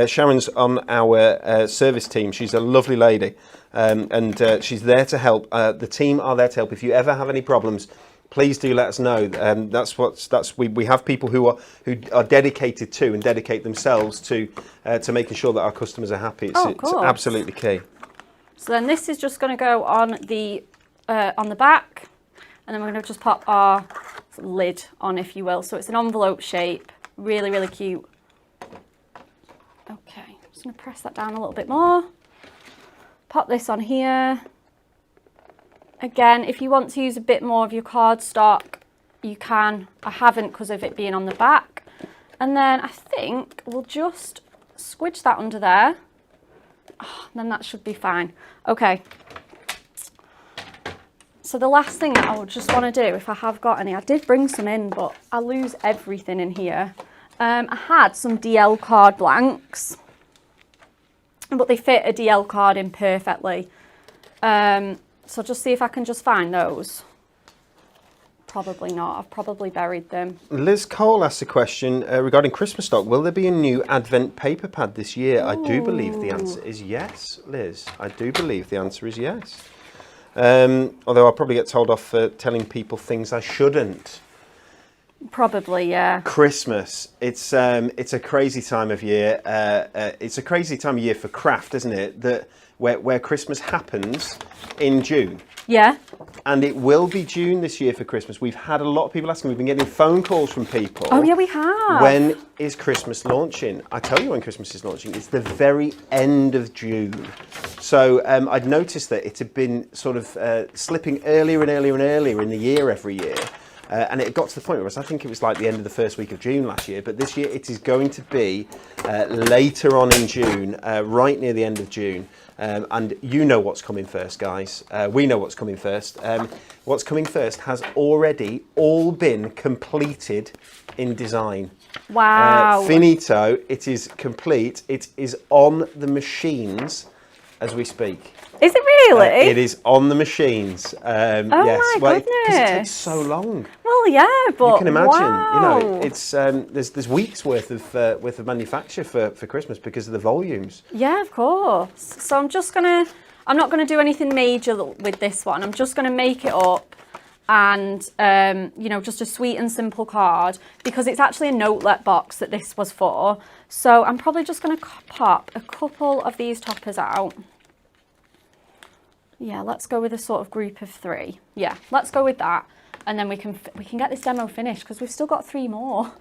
Sharon's on our service team. She's a lovely lady, and she's there to help. The team are there to help. If you ever have any problems, please do let us know. We have people who are dedicated to and dedicate themselves to making sure that our customers are happy. It's absolutely key. So then this is just going to go on the back. And then we're going to just pop our lid on, if you will. So it's an envelope shape. Really, really cute. Okay, just going to press that down a little bit more. Pop this on here. Again, if you want to use a bit more of your cardstock, you can. I haven't because of it being on the back. And then I think we'll just squidge that under there. Oh, then that should be fine. Okay. So the last thing that I would just want to do, if I have got any, I did bring some in, but I lose everything in here. I had some DL card blanks, but they fit a DL card in perfectly. So just see if I can just find those. Probably not. I've probably buried them. Liz Cole asked a question regarding Christmas stock. Will there be a new Advent paper pad this year? Ooh. I do believe the answer is yes, Liz. I do believe the answer is yes. Although I'll probably get told off for telling people things I shouldn't. Probably, yeah. Christmas. It's a crazy time of year. It's a crazy time of year for craft, isn't it? Where Christmas happens in June. Yeah. And it will be June this year for Christmas. We've had a lot of people asking. We've been getting phone calls from people. Oh, yeah, we have. When is Christmas launching? I tell you when Christmas is launching. It's the very end of June. So I'd noticed that it had been sort of slipping earlier and earlier and earlier in the year every year. And it got to the point where I think it was like the end of the first week of June last year. But this year it is going to be later on in June, right near the end of June. And you know what's coming first, guys. We know what's coming first. What's coming first has already all been completed in design. Wow. Finito. It is complete. It is on the machines as we speak. Is it really? It is on the machines. Oh yes. My goodness. Because it takes so long. Well, yeah, but you can imagine. Wow. You know, it's there's weeks worth of manufacture for Christmas because of the volumes. Yeah, of course. So I'm not gonna do anything major with this one. I'm just gonna make it up, and you know, just a sweet and simple card because it's actually a notelet box that this was for. So I'm probably just gonna pop a couple of these toppers out. Yeah, let's go with a sort of group of 3. Yeah, let's go with that. And then we can get this demo finished because we've still got 3 more.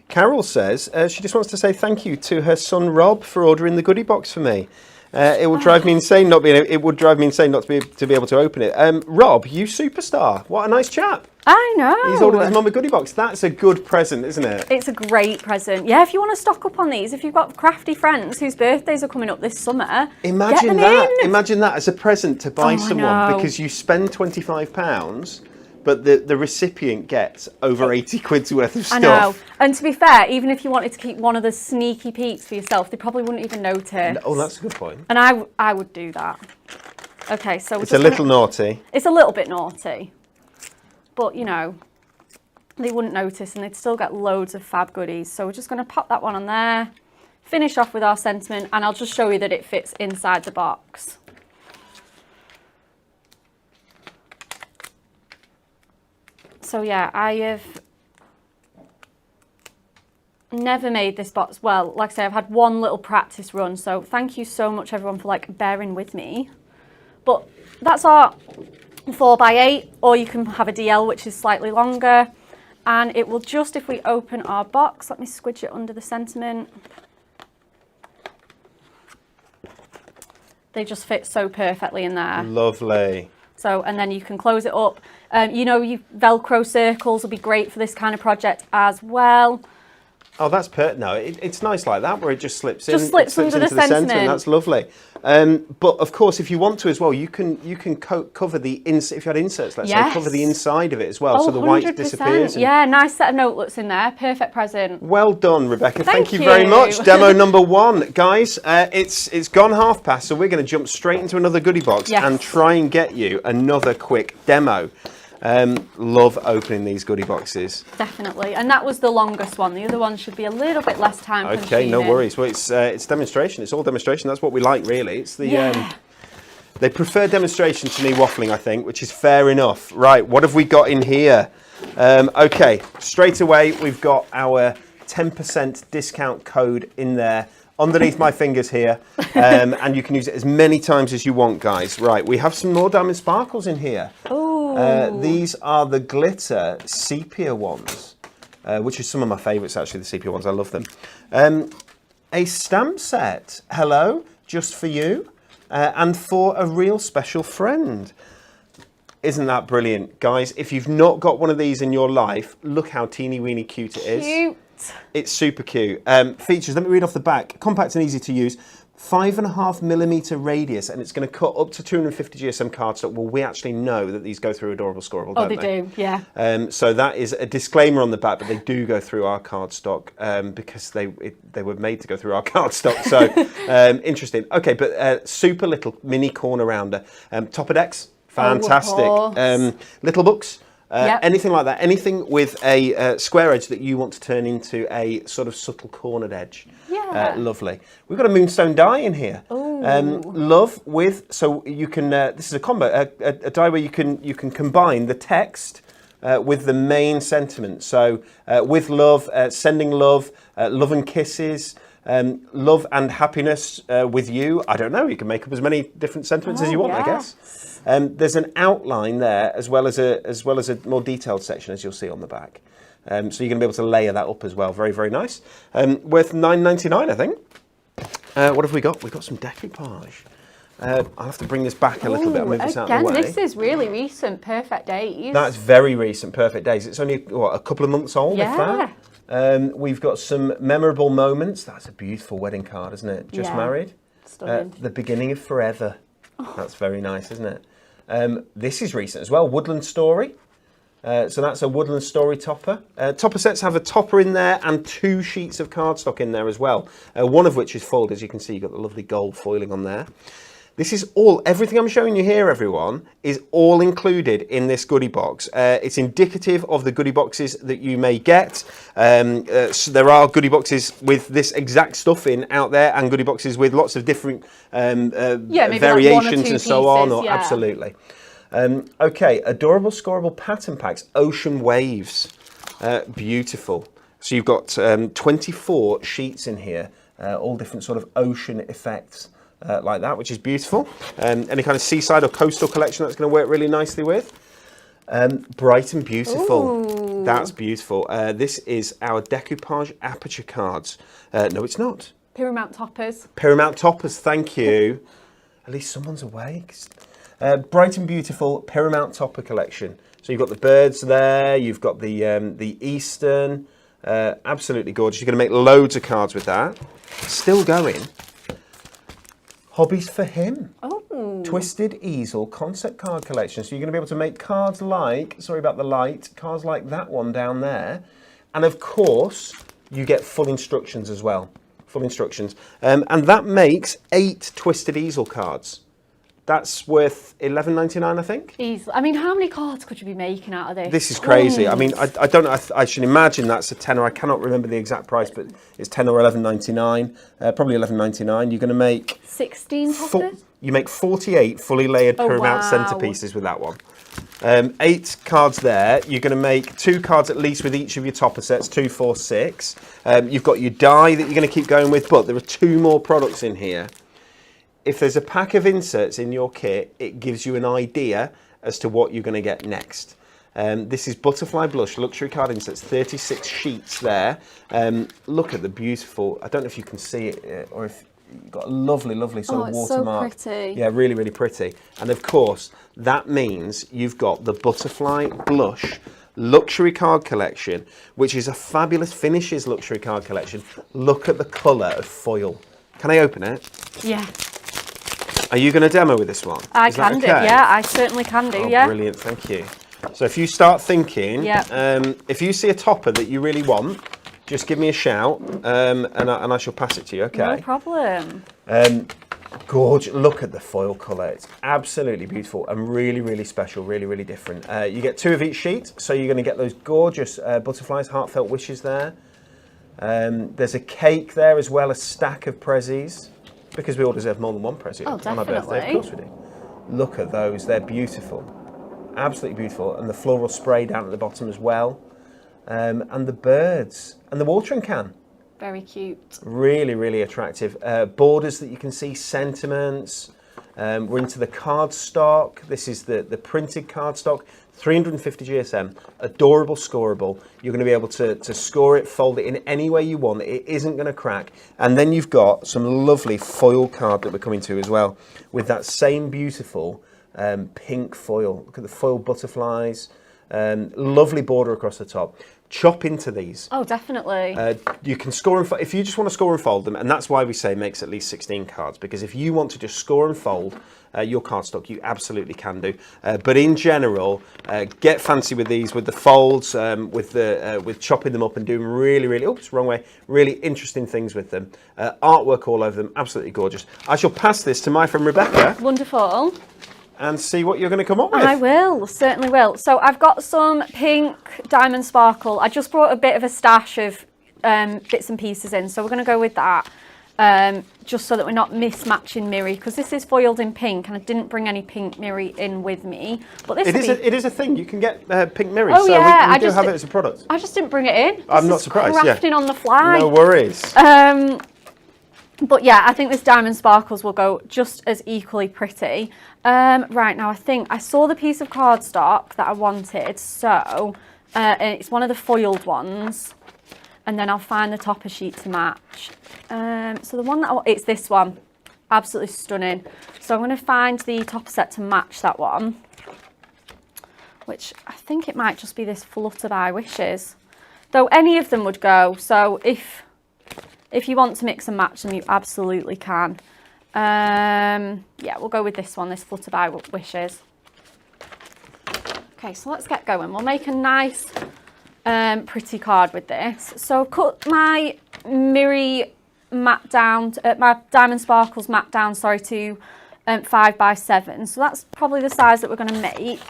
Carol says she just wants to say thank you to her son Rob for ordering the goodie box for me. It will drive me insane not being. It would drive me insane not to be able to open it. Rob, you superstar! What a nice chap. I know. He's ordered his mum a goodie box. That's a good present, isn't it? It's a great present. Yeah, if you want to stock up on these, if you've got crafty friends whose birthdays are coming up this summer, Imagine get them that. in. Imagine that as a present to buy I someone know. because you spend £25, but the recipient gets over 80 quid's worth of stuff. I know. And to be fair, even if you wanted to keep one of the sneaky peeks for yourself, they probably wouldn't even notice. Oh, that's a good point. And I would do that. Okay, so It's a little naughty. It's a little bit naughty, but you know, they wouldn't notice and they'd still get loads of fab goodies. So we're just going to pop that one on there, finish off with our sentiment, and I'll just show you that it fits inside the box. So yeah, I have never made this box. Well, like I say, I've had one little practice run, so thank you so much everyone for like bearing with me. But that's our 4x8, or you can have a DL which is slightly longer, and it will just, if we open our box, let me squidge it under the sentiment. They just fit so perfectly in there. Lovely. So, and then you can close it up. You know, your Velcro circles will be great for this kind of project as well. Oh, that's no, it's nice like that, where it just slips in. Just slips under the sentiment. That's lovely. But of course, if you want to as well, you can cover the inside. If you had inserts, let's say, cover the inside of it as well, so the white 100%. disappears. Yeah, nice set of notelets in there. Perfect present. Well done, Rebecca. Thank you you. very much. Demo number 1, guys. It's gone half past, so we're going to jump straight into another goodie box and try and get you another quick demo. Love opening these goodie boxes. Definitely, and that was the longest one. The other one should be a little bit less time consuming. Okay, no worries. Well, it's demonstration. It's all demonstration. That's what we like, really. It's the they prefer demonstration to me waffling, I think, which is fair enough. Right, what have we got in here? Okay, straight away we've got our 10% discount code in there underneath my fingers here, and you can use it as many times as you want, guys. Right, we have some more diamond sparkles in here. These are the glitter sepia ones, which are some of my favourites, actually, the sepia ones. I love them. A stamp set. Hello, just for you, and for a real special friend. Isn't that brilliant, guys? If you've not got one of these in your life, look how teeny weeny cute it is. Cute. It's super cute. Features, let me read off the back. Compact and easy to use. 5.5mm radius, and it's going to cut up to 250 GSM cardstock. Well, we actually know that these go through Adorable Scorable, don't they? Oh, they do, yeah. So that is a disclaimer on the back, but they do go through our cardstock because they were made to go through our cardstock. So interesting. Okay, but super little mini corner rounder. Topper decks, fantastic. Little books. Anything like that, anything with a square edge that you want to turn into a sort of subtle cornered edge. Yeah. Lovely. We've got a moonstone die in here. Love with, so you can, this is a combo, a die where you can combine the text with the main sentiment. So with love, sending love, love and kisses, love and happiness with you. I don't know, you can make up as many different sentiments as you want, I guess. There's an outline there as well as a more detailed section, as you'll see on the back. So you're going to be able to layer that up as well. Very, very nice. Worth $9.99, I think. What have we got? We've got some decoupage. I'll have to bring this back a little bit and move this out of the way. This is really recent, Perfect Days. That's very recent, Perfect Days. It's only, what, a couple of months old, if that? We've got some memorable moments. That's a beautiful wedding card, isn't it? Just married. Stunning. The beginning of forever. That's very nice, isn't it? This is recent as well. Woodland Story. So that's a Woodland Story topper. Topper sets have a topper in there and 2 sheets of cardstock in there as well. One of which is folded, as you can see. You've got the lovely gold foiling on there. This is everything I'm showing you here, everyone, is all included in this goodie box. It's indicative of the goodie boxes that you may get. So there are goodie boxes with this exact stuff in out there, and goodie boxes with lots of different variations and so on. Absolutely. Okay, Adorable Scorable pattern packs, Ocean Waves. Beautiful. So you've got 24 sheets in here, all different sort of ocean effects. Like that, which is beautiful. Any kind of seaside or coastal collection that's going to work really nicely with. Bright and Beautiful. Ooh. That's beautiful. This is our decoupage aperture cards. No, it's not. Paramount toppers. Paramount toppers, thank you. At least someone's awake. Bright and beautiful Paramount topper collection. So you've got the birds there, you've got the Eastern. Absolutely gorgeous. You're going to make loads of cards with that. Still going. Hobbies for him. Oh. Twisted Easel concept card collection. So you're going to be able to make cards like, sorry about the light, cards like that one down there. And of course, you get full instructions as well. Full instructions. And that makes 8 Twisted Easel cards. That's worth $11.99, I think. Easily. I mean, how many cards could you be making out of this? This is crazy. I mean, I don't know. I should imagine that's a tenner. I cannot remember the exact price, but it's 10 or $11.99. Probably $11.99. You're going to make 16 toppers. You make 48 fully layered Paramount centerpieces with that one. 8 cards there. You're going to make 2 cards at least with each of your topper sets. 2, 4, 6. You've got your die that you're going to keep going with, but there are 2 more products in here. If there's a pack of inserts in your kit, it gives you an idea as to what you're going to get next. This is Butterfly Blush Luxury Card Inserts, 36 sheets there. Look at the beautiful, I don't know if you can see it, or if you've got a lovely, lovely sort of watermark. So pretty. Yeah, really, really pretty. And of course, that means you've got the Butterfly Blush Luxury Card Collection, which is a fabulous finishes luxury card collection. Look at the colour of foil. Can I open it? Yeah. Are you going to demo with this one? I can do, yeah, I certainly can do, yeah. Brilliant, thank you. So if you start thinking, yeah. If you see a topper that you really want, just give me a shout and I shall pass it to you, okay? No problem. Gorgeous, look at the foil colour. It's absolutely beautiful and really, really special, really, really different. You get 2 of each sheet, so you're going to get those gorgeous butterflies, heartfelt wishes there. There's a cake there as well, a stack of prezzies. Because we all deserve more than one present on our birthday, of course we do. Look at those, they're beautiful. Absolutely beautiful. And the floral spray down at the bottom as well. And the birds. And the watering can. Very cute. Really, really attractive. Borders that you can see, sentiments. We're into the cardstock. This is the printed cardstock. 350 GSM, adorable scoreable. You're going to be able to score it, fold it in any way you want. It isn't going to crack. And then you've got some lovely foil card that we're coming to as well, with that same beautiful pink foil. Look at the foil butterflies. Lovely border across the top. Chop into these. Oh, definitely. You can score and fold. If you just want to score and fold them, and that's why we say makes at least 16 cards, because if you want to just score and fold your cardstock, you absolutely can do. But in general, get fancy with these, with the folds, with chopping them up and doing really, really, oops, wrong way, really interesting things with them. Artwork all over them, absolutely gorgeous. I shall pass this to my friend Rebekah. Wonderful. And see what you're going to come up with. I will, certainly will. So I've got some pink diamond sparkle. I just brought a bit of a stash of bits and pieces in, so we're going to go with that, just so that we're not mismatching Miri, because this is foiled in pink, and I didn't bring any pink Miri in with me. But this it is a thing. You can get pink Miri, oh, so yeah, we do have it as a product. I just didn't bring it in. I'm not surprised. Crafting on the fly. No worries. But yeah, I think this diamond sparkles will go just as equally pretty. Right, now I think I saw the piece of cardstock that I wanted, so and it's one of the foiled ones, and then I'll find the topper sheet to match. So the one that it's this one, absolutely stunning. So I'm going to find the topper set to match that one, which I think it might just be this Flutterby Wishes, though any of them would go. So if you want to mix and match them, you absolutely can. Yeah, we'll go with this one, this Flutterby Wishes. Okay, so let's get going. We'll make a nice, pretty card with this. So I've cut my Miri mat down, my Diamond Sparkles mat down, sorry, to 5x7. So that's probably the size that we're going to make.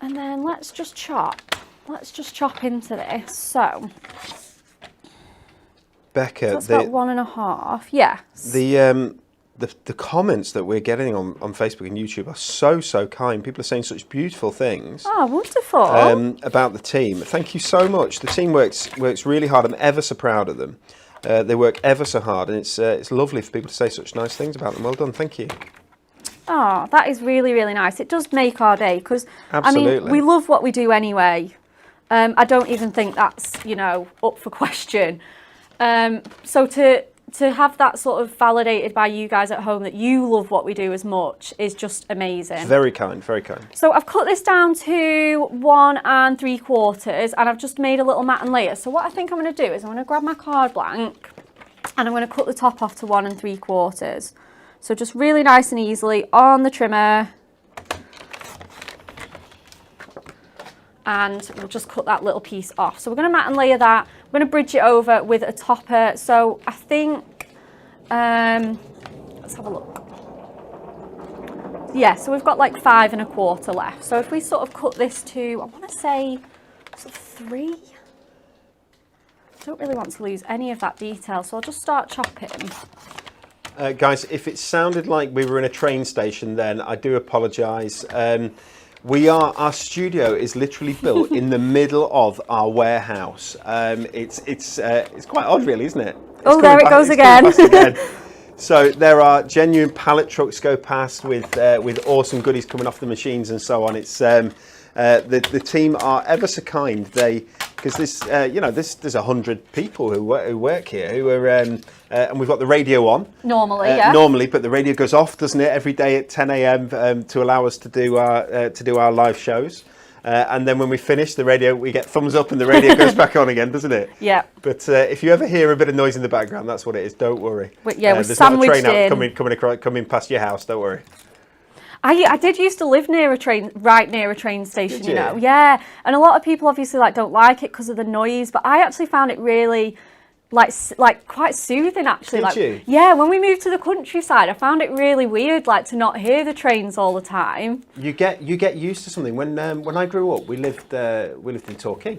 And then let's just chop. Let's just chop into this. So Becca, that's about 1.5. Yeah. The comments that we're getting on Facebook and YouTube are so kind. People are saying such beautiful things. Oh, wonderful. About the team. Thank you so much. The team works really hard. I'm ever so proud of them. They work ever so hard, and it's lovely for people to say such nice things about them. Well done. Thank you. Oh, that is really, really nice. It does make our day, because I mean, we love what we do anyway. I don't even think that's, up for question. So to have that sort of validated by you guys at home that you love what we do as much is just amazing. It's very kind, very kind. So I've cut this down to 1 3/4 and I've just made a little mat and layer. So what I think I'm going to do is I'm going to grab my card blank and I'm going to cut the top off to 1 3/4. So just really nice and easily on the trimmer. And we'll just cut that little piece off. So we're going to mat and layer that. We're going to bridge it over with a topper. So I think, let's have a look. Yeah, so we've got like 5 1/4 left. So if we sort of cut this to, I want to say sort of 3. I don't really want to lose any of that detail. So I'll just start chopping. Guys, if it sounded like we were in a train station, then I do apologise. Our studio is literally built in the middle of our warehouse. It's quite odd, really, isn't it? Oh, there it goes again. So there are genuine pallet trucks go past with awesome goodies coming off the machines and so on. It's the team are ever so kind. Because there's 100 people who work here who are and we've got the radio on Normally, normally, but the radio goes off, doesn't it, every day at 10 a.m. To allow us to do our live shows. And then when we finish the radio, we get thumbs up and the radio goes back on again, doesn't it? Yeah. But if you ever hear a bit of noise in the background, that's what it is. Don't worry. We're there's not a sandwiched train out coming past your house. Don't worry. I did used to live right near a train station, Did you you? know. Yeah, and a lot of people obviously don't like it because of the noise, but I actually found it really like quite soothing actually. Did you? Yeah, when we moved to the countryside, I found it really weird to not hear the trains all the time. You get used to something. When I grew up, we lived in Torquay.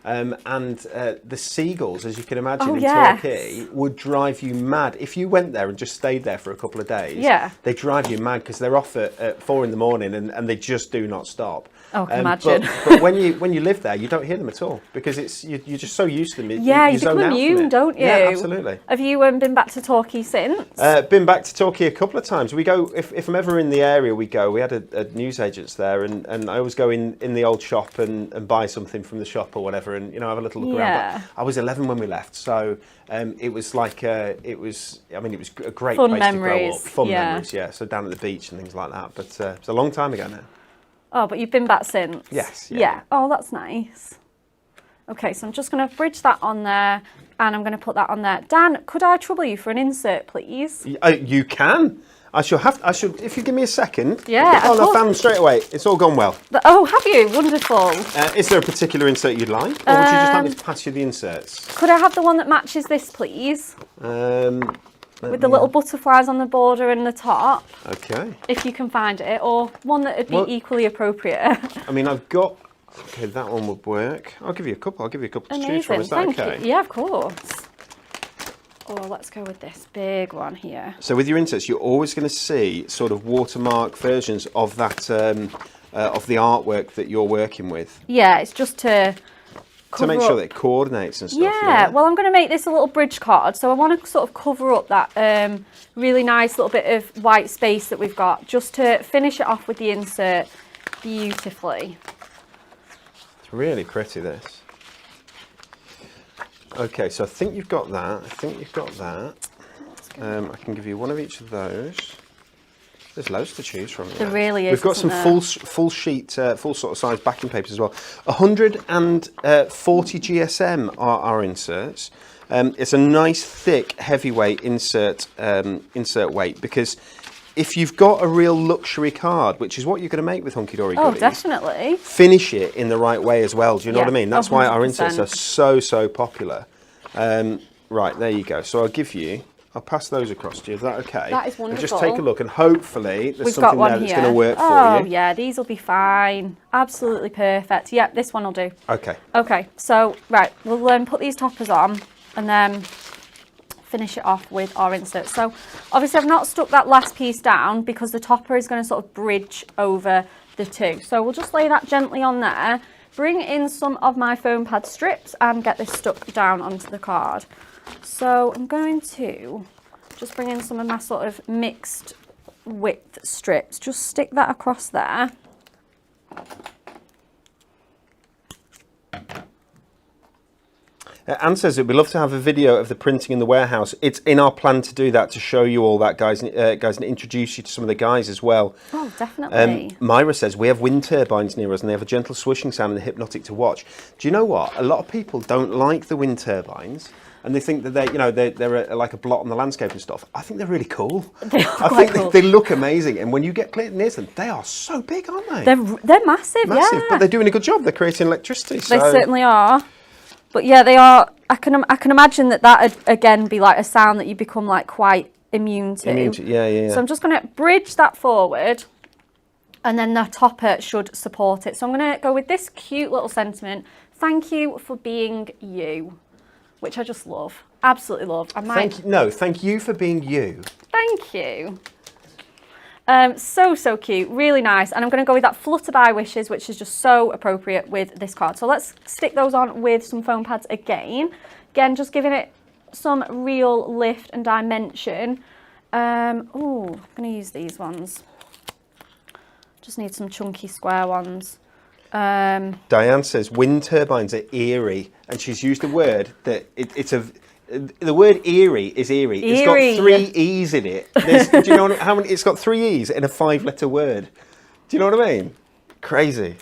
And the seagulls, as you can imagine, in Torquay, would drive you mad. If you went there and just stayed there for a couple of days, they drive you mad because they're off at 4 in the morning and they just do not stop. Oh, can imagine. But when you live there, you don't hear them at all because you're just so used to them. You become immune, don't you? Yeah, absolutely. Have you been back to Torquay since? Been back to Torquay a couple of times. We go if I'm ever in the area. We go. We had a newsagents there, and I always go in the old shop and buy something from the shop or whatever, and have a little look around. But I was 11 when we left, so it was like it was a great Fun place memories. to grow up. Fun memories, yeah. So down at the beach and things like that. But it's a long time ago now. Oh, but you've been back since? Yes. Yeah. Oh, that's nice. Okay, so I'm just going to bridge that on there, and I'm going to put that on there. Dan, could I trouble you for an insert, please? You can. I should. If you give me a second. Yeah. Oh, no, I found them straight away. It's all gone well. Oh, have you? Wonderful. Is there a particular insert you'd like, or would you just like me to pass you the inserts? Could I have the one that matches this, please? With the little butterflies on the border and the top. Okay. If you can find it, or one that would be equally appropriate. I mean, I've got. Okay, that one would work. I'll give you a couple. to choose from. Is that Thank okay? you. Yeah, of course. Oh, let's go with this big one here. So with your inserts, you're always going to see sort of watermark versions of that of the artwork that you're working with. Yeah, it's just to make sure that it coordinates and stuff. Yeah, well, I'm going to make this a little bridge card, so I want to sort of cover up that really nice little bit of white space that we've got, just to finish it off with the insert beautifully. It's really pretty, this. Okay, so I think you've got that. I can give you one of each of those. There's loads to choose from. There really is. We've got some full sheet, full sort of size backing papers as well. 140 GSM are our inserts. It's a nice thick heavyweight insert weight, because if you've got a real luxury card, which is what you're going to make with Hunky Dory Goodies, definitely. Finish it in the right way as well. Do you know what I mean? That's 100%. why our inserts are so popular. Right, there you go. So I'll pass those across to you. Is that okay? That is wonderful. And just take a look, and hopefully there's We've something got one there that's here. going to work for you. Oh yeah, these will be fine. Absolutely perfect. Yep, this one will do. Okay. Okay, so right, we'll put these toppers on and then finish it off with our insert. So obviously I've not stuck that last piece down because the topper is going to sort of bridge over the two. So we'll just lay that gently on there, bring in some of my foam pad strips and get this stuck down onto the card. So I'm going to just bring in some of my sort of mixed width strips, just stick that across there. Anne says it'd be lovely to have a video of the printing in the warehouse. It's in our plan to do that, to show you all that, guys, and introduce you to some of the guys as well. Oh, definitely. Myra says we have wind turbines near us and they have a gentle swishing sound and hypnotic to watch. Do you know what? A lot of people don't like the wind turbines. And they think that they're like a blot on the landscape and stuff. I think they're really cool. They are I quite think cool. they look amazing. And when you get near them, they are so big, aren't they? They're massive, Massive, yeah. but they're doing a good job. They're creating electricity. They So. certainly are. But yeah, they are. I can imagine that'd again be like a sound that you become like quite immune to. Yeah. So I'm just going to bridge that forward, and then the topper should support it. So I'm going to go with this cute little sentiment. Thank you for being you, which I just love. Absolutely love. Thank you for being you. Thank you. So cute, really nice. And I'm going to go with that Flutterby Wishes, which is just so appropriate with this card. So let's stick those on with some foam pads again. Again, just giving it some real lift and dimension. Oh, I'm going to use these ones. Just need some chunky square ones. Diane says wind turbines are eerie, and she's used a word that the word eerie is eerie. It's got 3 E's in it. Do you know how many? It's got 3 E's in a 5-letter word. Do you know what I mean? Crazy.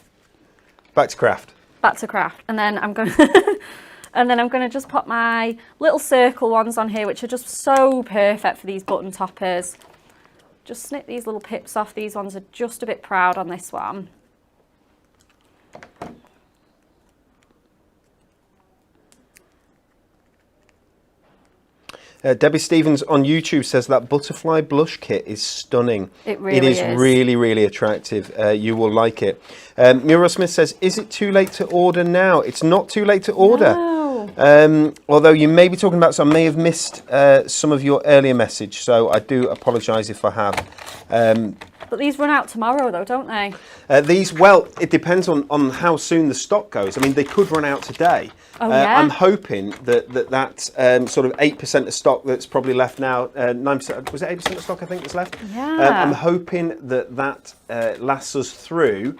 Back to craft. And then I'm going to just pop my little circle ones on here, which are just so perfect for these button toppers. Just snip these little pips off. These ones are just a bit proud on this one. Debbie Stevens on YouTube says that butterfly blush kit is stunning. It really is. It is really, really attractive. You will like it. Muriel Smith says, is it too late to order now? It's not too late to order. No. Although you may be talking about, so I may have missed some of your earlier message, so I do apologise if I have. But these run out tomorrow though, don't they? Well, it depends on how soon the stock goes. I mean, they could run out today. Oh, yeah? I'm hoping that sort of 8% of stock that's probably left now, 9%, was it 8% of stock I think that's left? Yeah. I'm hoping that lasts us through.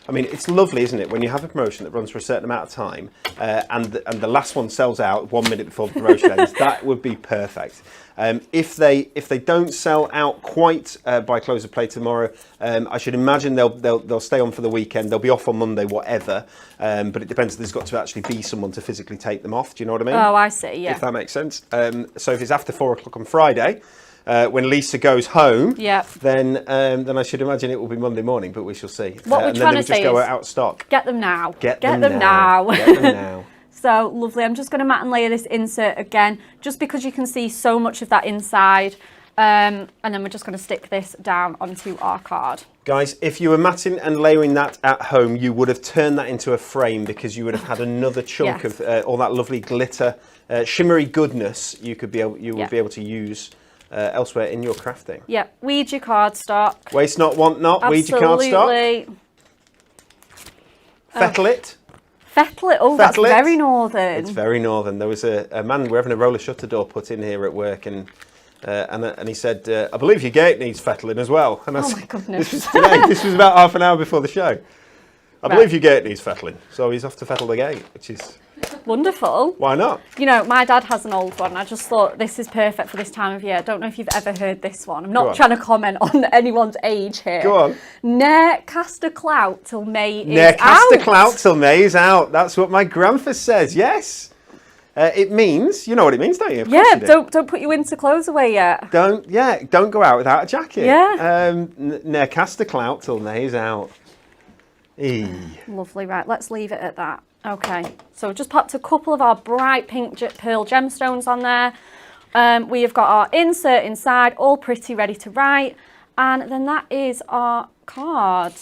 I mean, it's lovely, isn't it, when you have a promotion that runs for a certain amount of time and the last one sells out 1 minute before the promotion ends. That would be perfect. If they don't sell out quite by close of play tomorrow, I should imagine they'll stay on for the weekend. They'll be off on Monday, whatever. But it depends. There's got to actually be someone to physically take them off. Do you know what I mean? Oh, I see. Yeah. If that makes sense. So if it's after 4 o'clock on Friday, when Lisa goes home, then I should imagine it will be Monday morning. But we shall see. What we're trying to say go is out of stock. Get them now. Get them now. Get them now. So lovely. I'm just going to mat and layer this insert again, just because you can see so much of that inside. And then we're just going to stick this down onto our card. Guys, if you were matting and layering that at home, you would have turned that into a frame because you would have had another chunk of all that lovely glitter, shimmery goodness you would be able to use elsewhere in your crafting. Yeah, weed your cardstock. Waste not, want not, weed your cardstock. Fettle it. Fettle it. Oh, that's very northern. It's very northern. There was a man, we're having a roller shutter door put in here at work, and he said, I believe your gate needs fettling as well. And my goodness. This was today. This was about half an hour before the show. I believe your gate needs fettling. So he's off to fettle the gate, which is... wonderful. Why not? You know, my dad has an old one. I just thought this is perfect for this time of year. I don't know if you've ever heard this one. I'm not trying to comment on anyone's age here. Go on. Ne'er cast a clout till May is out. Ne'er cast a clout till May is out. That's what my grandpa says, yes. It means, you know what it means, don't you? Yeah, don't put your winter clothes away yet. Don't go out without a jacket. Yeah. Ne'er cast a clout till May is out. Lovely, right, let's leave it at that. Okay, so just popped a couple of our bright pink pearl gemstones on there. We have got our insert inside, all pretty ready to write. And then that is our card.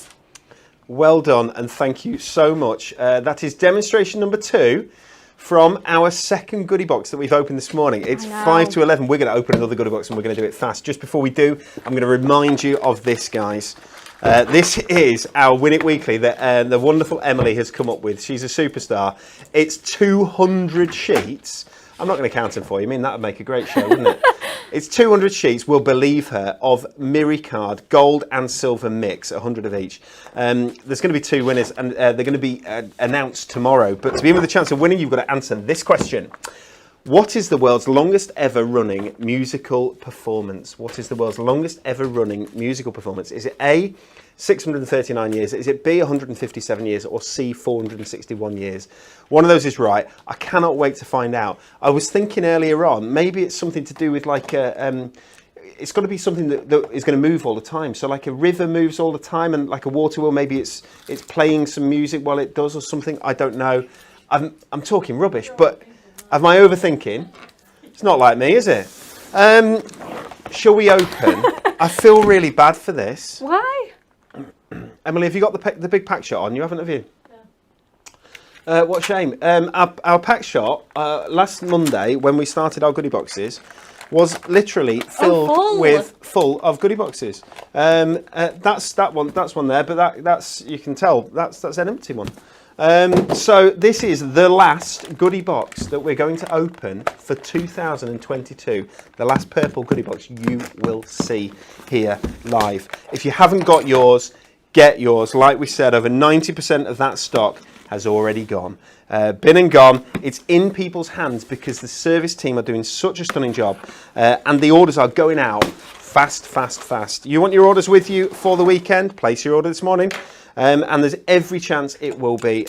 Well done, and thank you so much. That is demonstration number 2 from our second goodie box that we've opened this morning. It's 5 to 11. We're going to open another goodie box and we're going to do it fast. Just before we do, I'm going to remind you of this, guys. This is our Win It Weekly that the wonderful Emily has come up with. She's a superstar. It's 200 sheets. I'm not going to count them for you. I mean, that would make a great show, wouldn't it? It's 200 sheets, we'll believe her, of Miri card, gold and silver mix, 100 of each. There's going to be 2 winners, and they're going to be announced tomorrow. But to be in with a chance of winning, you've got to answer this question. What is the world's longest ever running musical performance? What is the world's longest ever running musical performance? Is it A, 639 years? Is it B, 157 years? Or C, 461 years? One of those is right. I cannot wait to find out. I was thinking earlier on, maybe it's something to do with like it's got to be something that is going to move all the time. So like a river moves all the time, and like a water wheel, maybe it's playing some music while it does or something. I don't know. I'm talking rubbish, but am I overthinking? It's not like me, is it? Shall we open? I feel really bad for this. Why? Emily, have you got the big pack shot on? You haven't, have you? No. What a shame. Our pack shot last Monday when we started our goodie boxes was literally filled full of goodie boxes. That's one there, but that's you can tell that's an empty one. So this is the last goodie box that we're going to open for 2022. The last purple goodie box you will see here live. If you haven't got yours, get yours. Like we said, over 90% of that stock has already gone. Been and gone. It's in people's hands because the service team are doing such a stunning job, and the orders are going out fast. You want your orders with you for the weekend? Place your order this morning. And there's every chance it will be.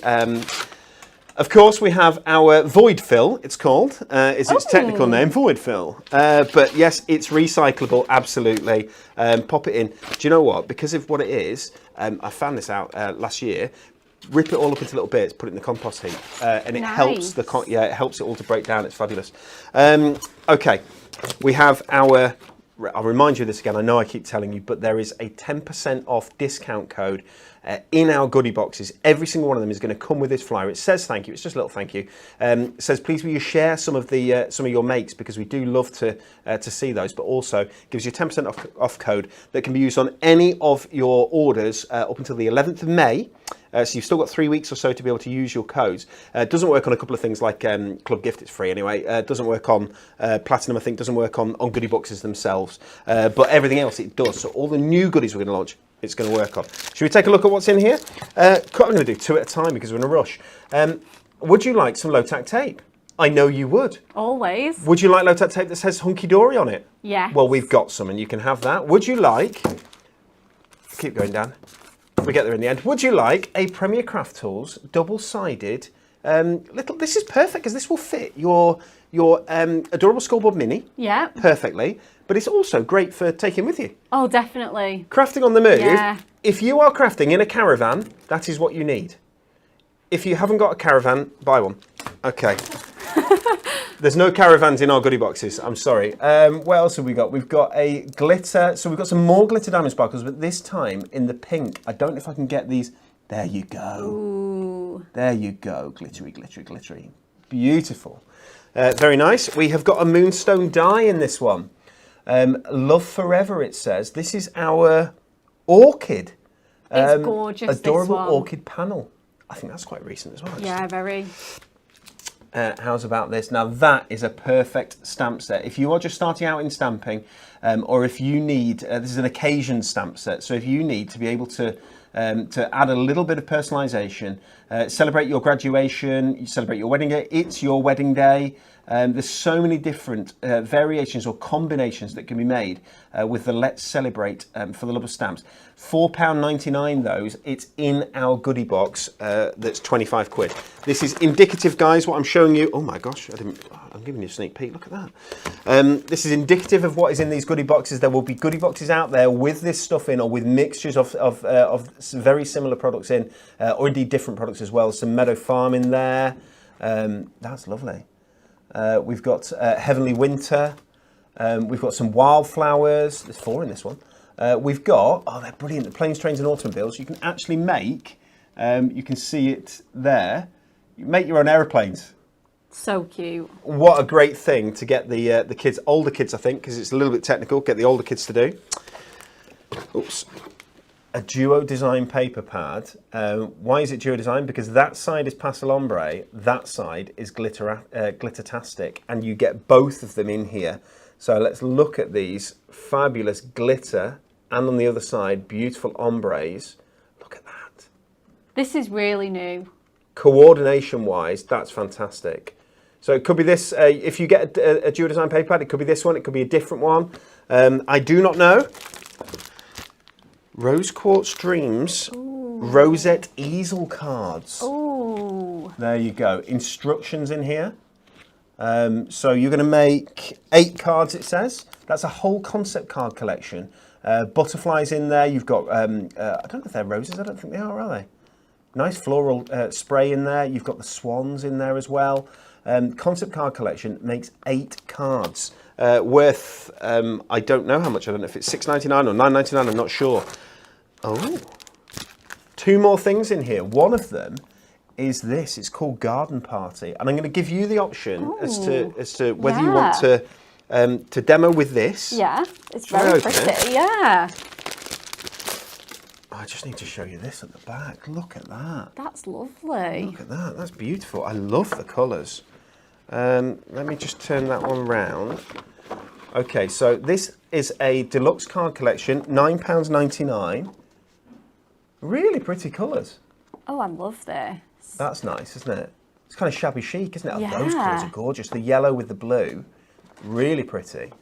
Of course, we have our void fill, it's called. Is its technical name, void fill. But yes, it's recyclable, absolutely. Pop it in. Do you know what? Because of what it is, I found this out last year. Rip it all up into little bits, put it in the compost heap, and it helps it helps it all to break down. It's fabulous. Okay, we have our. I'll remind you of this again. I know I keep telling you, but there is a 10% off discount code in our goodie boxes. Every single one of them is going to come with this flyer. It says thank you. It's just a little thank you. It says please will you share some of your makes, because we do love to see those. But also gives you a 10% off code that can be used on any of your orders up until the 11th of May. So you've still got 3 weeks or so to be able to use your codes. It doesn't work on a couple of things like Club Gift, it's free anyway. It doesn't work on Platinum, I think, doesn't work on goodie boxes themselves. But everything else it does. So all the new goodies we're going to launch, it's going to work on. Should we take a look at what's in here? I'm going to do 2 at a time because we're in a rush. Would you like some low-tack tape? I know you would. Always. Would you like low-tack tape that says Hunky Dory on it? Yeah. Well, we've got some and you can have that. Would you like... Keep going, Dan. We get there in the end. Would you like a Premier Craft Tools double-sided little? This is perfect because this will fit your adorable scoreboard mini. Yeah. Perfectly, but it's also great for taking with you. Oh, definitely. Crafting on the move. Yeah. If you are crafting in a caravan, that is what you need. If you haven't got a caravan, buy one. Okay. There's no caravans in our goodie boxes. I'm sorry. What else have we got? We've got a glitter. So we've got some more glitter diamond sparkles, but this time in the pink. I don't know if I can get these. There you go. Ooh. There you go. Glittery, glittery, glittery. Beautiful. Very nice. We have got a moonstone die in this one. Love Forever, it says. This is our orchid. It's gorgeous, adorable this one. orchid panel. I think that's quite recent as well. Actually. Yeah, very. How's about this? Now that is a perfect stamp set. If you are just starting out in stamping, or if you need, this is an occasion stamp set. So if you need to be able to add a little bit of personalisation, celebrate your graduation, you celebrate your wedding day, it's your wedding day. There's so many different variations or combinations that can be made with the Let's Celebrate for the love of stamps. £4.99 those. It's in our goodie box that's 25 quid. This is indicative, guys, what I'm showing you. Oh my gosh, I'm giving you a sneak peek. Look at that. This is indicative of what is in these goodie boxes. There will be goodie boxes out there with this stuff in, or with mixtures of very similar products in, or indeed different products as well. Some Meadow Farm in there. That's lovely. We've got Heavenly Winter. We've got some Wildflowers. There's 4 in this one. We've got, oh, they're brilliant, the Planes, Trains and Automobiles. You can actually make, you can see it there, you make your own aeroplanes. So cute. What a great thing to get the kids, older kids I think, because it's a little bit technical, get the older kids to do. Oops. A duo design paper pad. Why is it duo design? Because that side is pastel ombre, that side is glittertastic, and you get both of them in here So let's look at these fabulous glitter, and on the other side, beautiful ombres. Look at that. This is really new. Coordination-wise, that's fantastic. So it could be this, if you get a dual design paper pad, it could be this one, it could be a different one. I do not know. Rose Quartz Dreams, Rosette easel cards. Ooh. There you go. Instructions in here. So you're going to make 8 cards, it says. That's a whole concept card collection. Butterflies in there. You've got, I don't know if they're roses. I don't think they are they? Nice floral spray in there. You've got the swans in there as well. Concept card collection makes 8 cards worth, I don't know how much. I don't know if it's $6.99 or $9.99. I'm not sure. Oh, 2 more things in here. One of them is this. It's called Garden Party, and I'm going to give you the option as to whether you want to demo with this. Yeah, it's very pretty. Yeah. I just need to show you this at the back. Look at that. That's lovely. Look at that. That's beautiful. I love the colours. Let me just turn that one round. Okay, so this is a deluxe card collection, £9.99. Really pretty colours. Oh, I love this. That's nice, isn't it? It's kind of shabby chic, isn't it? Yeah. Oh, those colours are gorgeous. The yellow with the blue, really pretty.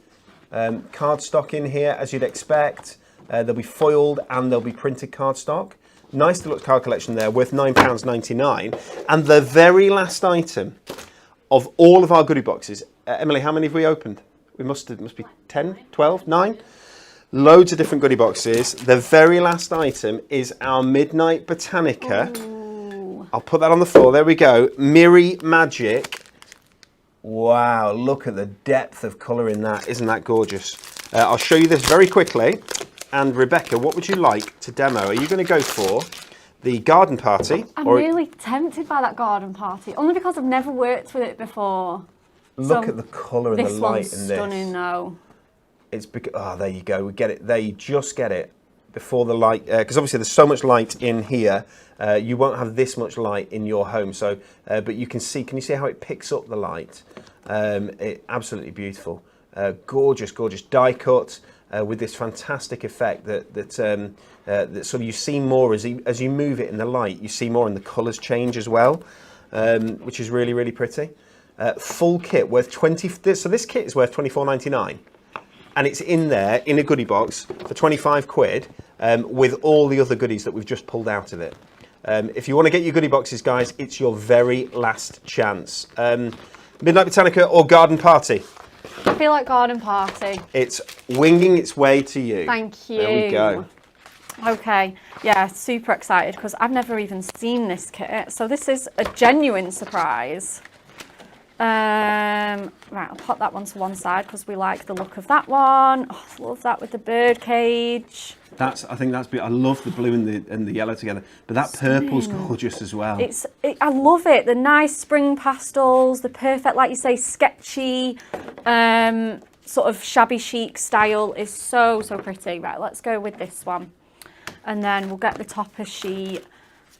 Cardstock in here, as you'd expect. They'll be foiled and they'll be printed cardstock. Nice deluxe card collection there, worth £9.99. And the very last item of all of our goodie boxes. Emily, how many have we opened? We must be 10, 12, 9? Loads of different goodie boxes. The very last item is our Midnight Botanica. Ooh. I'll put that on the floor. There we go. Miri Magic. Wow, look at the depth of colour in that. Isn't that gorgeous? I'll show you this very quickly. And Rebecca, what would you like to demo? Are you going to go for the Garden Party? I'm really tempted by that Garden Party, only because I've never worked with it before. Look at the colour and the light in this. This one's stunning though. It's there you go. We get it. There you just get it before the light, because obviously there's so much light in here. You won't have this much light in your home. So, but you can see. Can you see how it picks up the light? Absolutely beautiful. Gorgeous, gorgeous die cut with this fantastic effect that sort of you see more as you move it in the light. You see more, and the colours change as well, which is really, really pretty. Full kit worth So this kit is worth £24.99. And it's in there, in a goodie box, for 25 quid, with all the other goodies that we've just pulled out of it. If you want to get your goodie boxes, guys, it's your very last chance. Midnight Botanica or Garden Party? I feel like Garden Party. It's winging its way to you. Thank you. There we go. Okay, yeah, super excited because I've never even seen this kit. So this is a genuine surprise. Right, I'll pop that one to one side because we like the look of that one. Oh, I love that with the bird cage. I think that's I love the blue and the yellow together, but that purple's gorgeous as well. I love it. The nice spring pastels, the perfect, like you say, sketchy, sort of shabby chic style is so pretty. Right, let's go with this one, and then we'll get the topper sheet.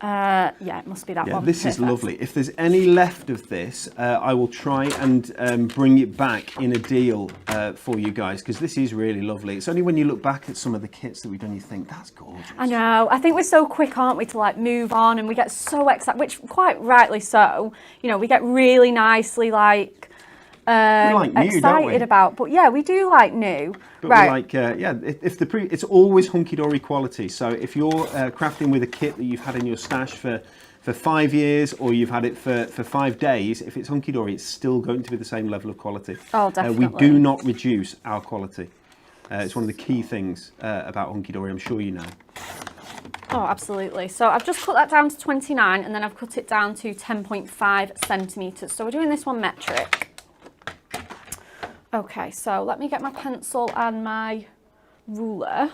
Yeah, it must be that one. This Perfect. is lovely. If there's any left of this, I will try and bring it back in a deal for you guys, because this is really lovely. It's only when you look back at some of the kits that we've done you think, that's gorgeous. I know. I think we're so quick, aren't we, to like move on, and we get so excited, which quite rightly so. You know, we get really nicely like excited about, but yeah, we do like new. But right. Like, it's always hunky-dory quality. So if you're crafting with a kit that you've had in your stash for 5 years, or you've had it for 5 days, if it's hunky-dory, it's still going to be the same level of quality. Oh, definitely. We do not reduce our quality. It's one of the key things about hunky-dory, I'm sure you know. Oh, absolutely. So I've just cut that down to 29, and then I've cut it down to 10.5 centimetres. So we're doing this one metric. Okay, so let me get my pencil and my ruler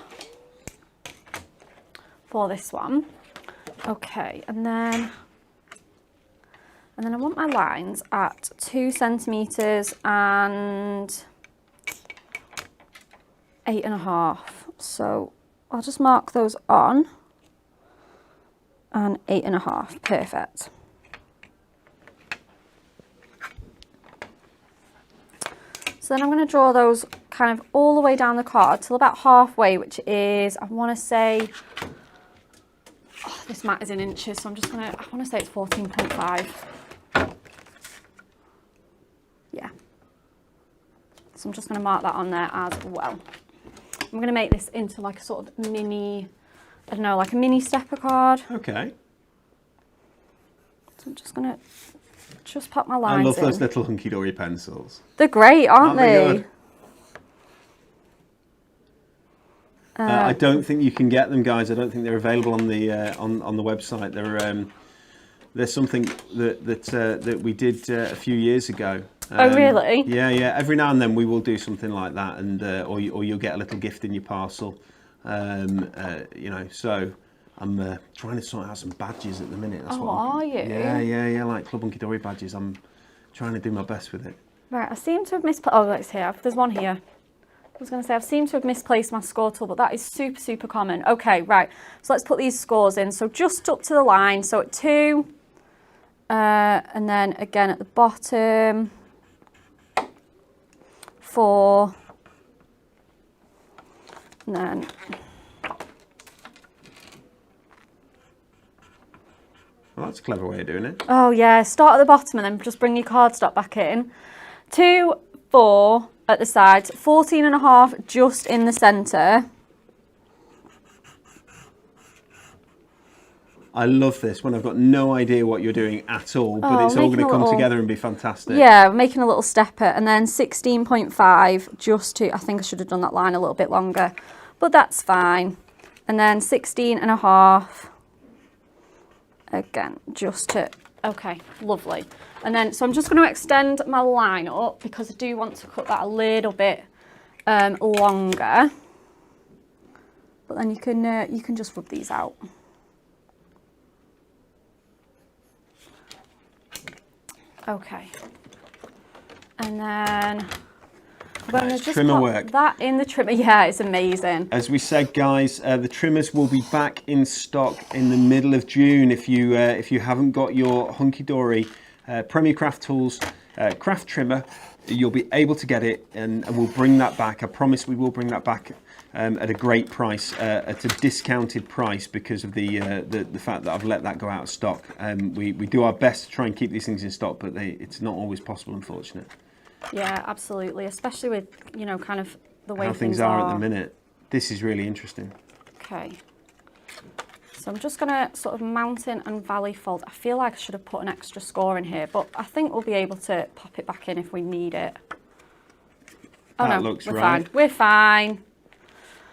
for this one. Okay, and then I want my lines at 2 centimetres and 8.5. So I'll just mark those on, and 8.5, perfect. So So then I'm going to draw those kind of all the way down the card till about halfway, which is, I want to say, this mat is in inches, so I'm just going to, I want to say it's 14.5. Yeah. So I'm just going to mark that on there as well. I'm going to make this into like a sort of mini, I don't know, like a mini stepper card. Okay. So I'm just going to just pop my lines in. I love those little hunky-dory pencils. They're great, aren't they? Good? I don't think you can get them, guys. I don't think they're available on the website. They're something that we did a few years ago. Oh really? Yeah. Every now and then we will do something like that, and or you'll get a little gift in your parcel. You know, so I'm trying to sort out some badges at the minute. That's are you? Yeah, like Club Hunky Dory badges. I'm trying to do my best with it. Right, I seem to have misplaced. Oh, it's here. There's one here. I was going to say, I've seemed to have misplaced my score tool, but that is super, super common. Okay, right. So let's put these scores in. So just up to the line. So at 2, and then again at the bottom, 4, and then Well, that's a clever way of doing it. oh yeah, start at the bottom and then just bring your cardstock back in. 2, 4 at the sides, 14.5 just in the centre. I love this when I've got no idea what you're doing at all, but it's all going to come together and be fantastic. Yeah, making a little stepper, and then 16.5 just to, I think I should have done that line a little bit longer, but that's fine. And then 16.5, again, just to, okay, lovely. And then, so I'm just going to extend my line up because I do want to cut that a little bit longer. But then you can just rub these out. Okay. And then I'm going to just trimmer pop work. that in the trimmer. Yeah, it's amazing. As we said, guys, the trimmers will be back in stock in the middle of June. If you haven't got your Hunky Dory Premier Craft Tools craft trimmer, you'll be able to get it, and we'll bring that back. I promise we will bring that back at a great price, at a discounted price, because of the fact that I've let that go out of stock. We do our best to try and keep these things in stock, but it's not always possible, unfortunately. Yeah, absolutely, especially with, you know, kind of the way how things are at the minute. This is really interesting. Okay. So I'm just going to sort of mountain and valley fold. I feel like I should have put an extra score in here, but I think we'll be able to pop it back in if we need it. Oh that no, looks we're right. fine. We're fine.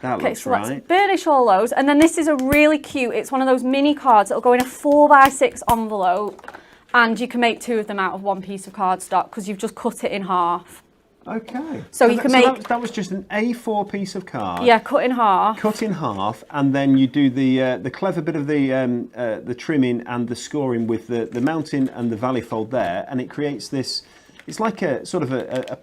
That Okay, looks so right. let's burnish all those. And then this is a really cute, it's one of those mini cards that'll go in a 4x6 envelope, and you can make 2 of them out of one piece of cardstock because you've just cut it in half. Okay. So you can make... that was just an A4 piece of card. Yeah, cut in half. Cut in half, and then you do the clever bit of the trimming and the scoring with the mountain and the valley fold there, and it creates this. It's like a sort of a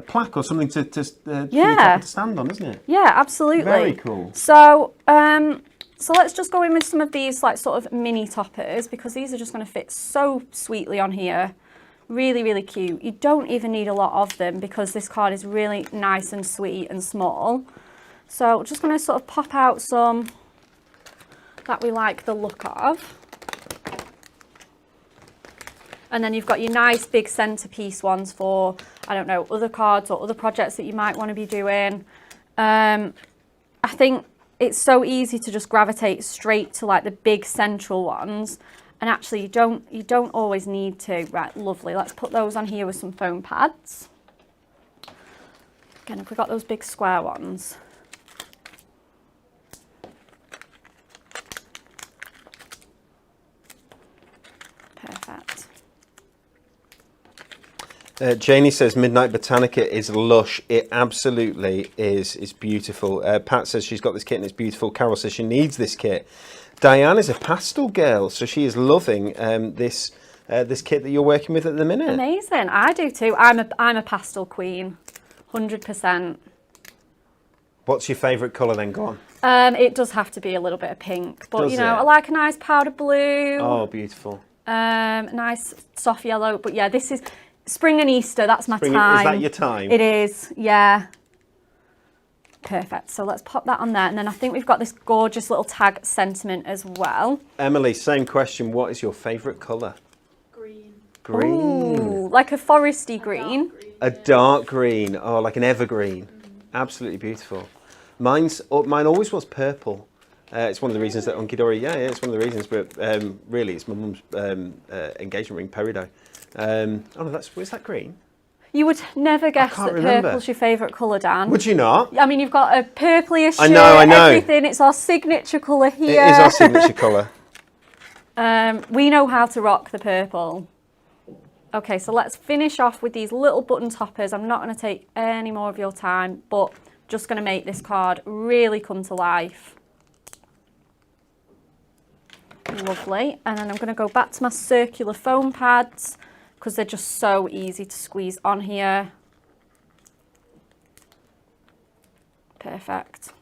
plaque or something to stand on, isn't it? Yeah, absolutely. Very cool. So so let's just go in with some of these like sort of mini toppers, because these are just going to fit so sweetly on here. Really, really cute. You don't even need a lot of them because this card is really nice and sweet and small. So we're just going to sort of pop out some that we like the look of. And then you've got your nice big centerpiece ones for, I don't know, other cards or other projects that you might want to be doing. I think it's so easy to just gravitate straight to like the big central ones. And actually you don't always need to. Right, lovely. Let's put those on here with some foam pads. Again, if we've got those big square ones. Perfect. Janie says Midnight Botanica is lush. It absolutely is. It's beautiful. Pat says she's got this kit and it's beautiful. Carol says she needs this kit. Diane is a pastel girl, so she is loving this kit that you're working with at the minute. Amazing. I do too. I'm a pastel queen, 100%. What's your favourite colour then? Go on. It does have to be a little bit of pink, but Does you know, it? I like a nice powder blue. Oh, beautiful. Nice soft yellow, but yeah, this is spring and Easter, that's my time. Is that your time? It is, yeah. Perfect. So let's pop that on there. And then I think we've got this gorgeous little tag sentiment as well. Emily, same question. What is your favourite colour? Green. Green. Ooh, like a foresty green. A dark green. Oh, like an evergreen. Absolutely beautiful. Mine always was purple. It's one of the reasons that Hunky Dory, yeah, it's one of the reasons, but really it's my mum's engagement ring, peridot. Oh no, where's that green? You would never guess that remember. purple's your favourite colour, Dan. Would you not? I mean, you've got a purplish shirt, I know. everything. It's our signature colour here. It is our signature colour. We know how to rock the purple. Okay, so let's finish off with these little button toppers. I'm not going to take any more of your time, but just going to make this card really come to life. Lovely. And then I'm going to go back to my circular foam pads, because they're just so easy to squeeze on here. Perfect.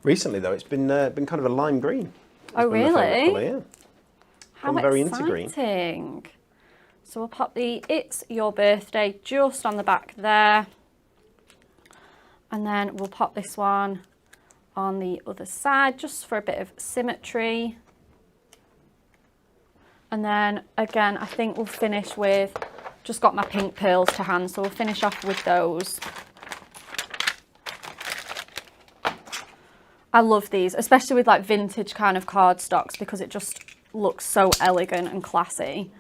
Recently, though, it's been kind of a lime green. Oh, really? Colour, yeah. How I'm very exciting. into green. So we'll pop the It's Your Birthday just on the back there. And then we'll pop this one on the other side just for a bit of symmetry. And then again, I think we'll finish with, just got my pink pearls to hand, so we'll finish off with those. I love these, especially with like vintage kind of cardstocks, because it just looks so elegant and classy.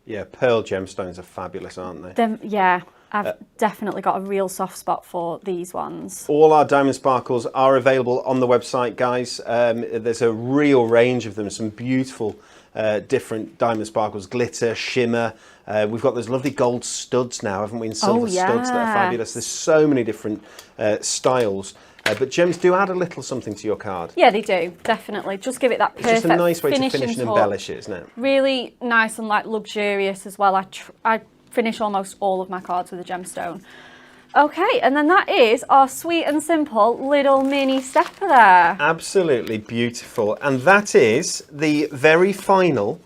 Yeah, pearl gemstones are fabulous, aren't they? Yeah, I've definitely got a real soft spot for these ones. All our diamond sparkles are available on the website, guys. There's a real range of them, some beautiful different diamond sparkles, glitter, shimmer. We've got those lovely gold studs now, haven't we, in silver studs that are fabulous. There's so many different styles. But gems do add a little something to your card. Yeah, they do, definitely. Just give it that perfect It's just a nice way to finishing finish and touch. embellish it, isn't it? Really nice and like luxurious as well. I finish almost all of my cards with a gemstone. Okay, and then that is our sweet and simple little mini stepper there. Absolutely beautiful. And that is the very final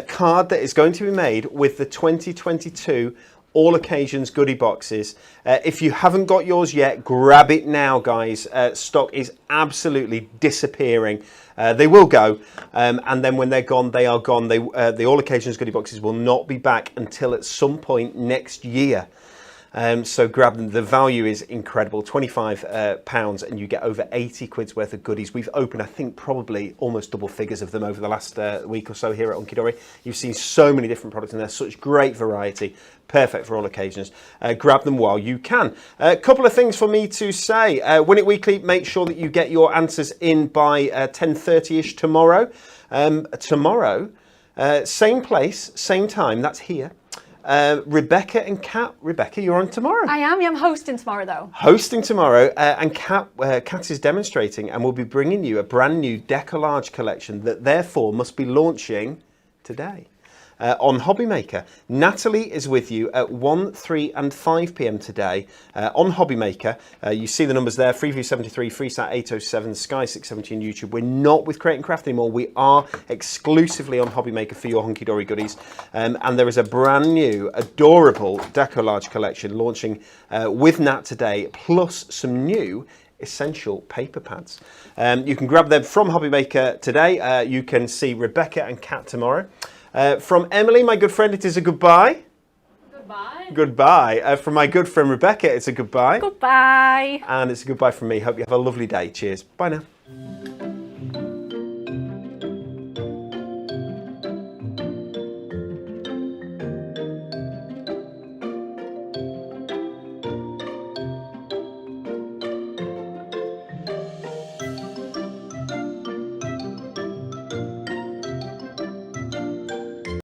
card that is going to be made with the 2022 All Occasions Goody Boxes. If you haven't got yours yet, grab it now, guys. Stock is absolutely disappearing. They will go, and then when they're gone, they are gone. The All Occasions Goody Boxes will not be back until at some point next year. So grab them. The value is incredible, £25, and you get over 80 quid's worth of goodies. We've opened, I think, probably almost double figures of them over the last week or so here at Hunky Dory. You've seen so many different products in there, such great variety, perfect for all occasions. Grab them while you can. A couple of things for me to say. Win It Weekly, make sure that you get your answers in by 10:30ish tomorrow. Same place, same time, that's here. Rebekah and Kat. Rebekah, you're on tomorrow. I am. I'm hosting tomorrow, though. Hosting tomorrow, and Kat is demonstrating, and we'll be bringing you a brand new decollage collection that therefore must be launching today on Hobbymaker. Natalie is with you at 1, 3 and 5 p.m. today on Hobbymaker. You see the numbers there, Freeview 73, Freesat 807, Sky 670 on YouTube. We're not with Create and Craft anymore. We are exclusively on Hobbymaker for your Hunky Dory goodies. And there is a brand new, adorable decollage collection launching with Nat today, plus some new essential paper pads. You can grab them from Hobbymaker today. You can see Rebekah and Kat tomorrow. From Emily, my good friend, it is a goodbye. Goodbye. Goodbye. From my good friend Rebekah, it's a goodbye. Goodbye. And it's a goodbye from me. Hope you have a lovely day. Cheers. Bye now.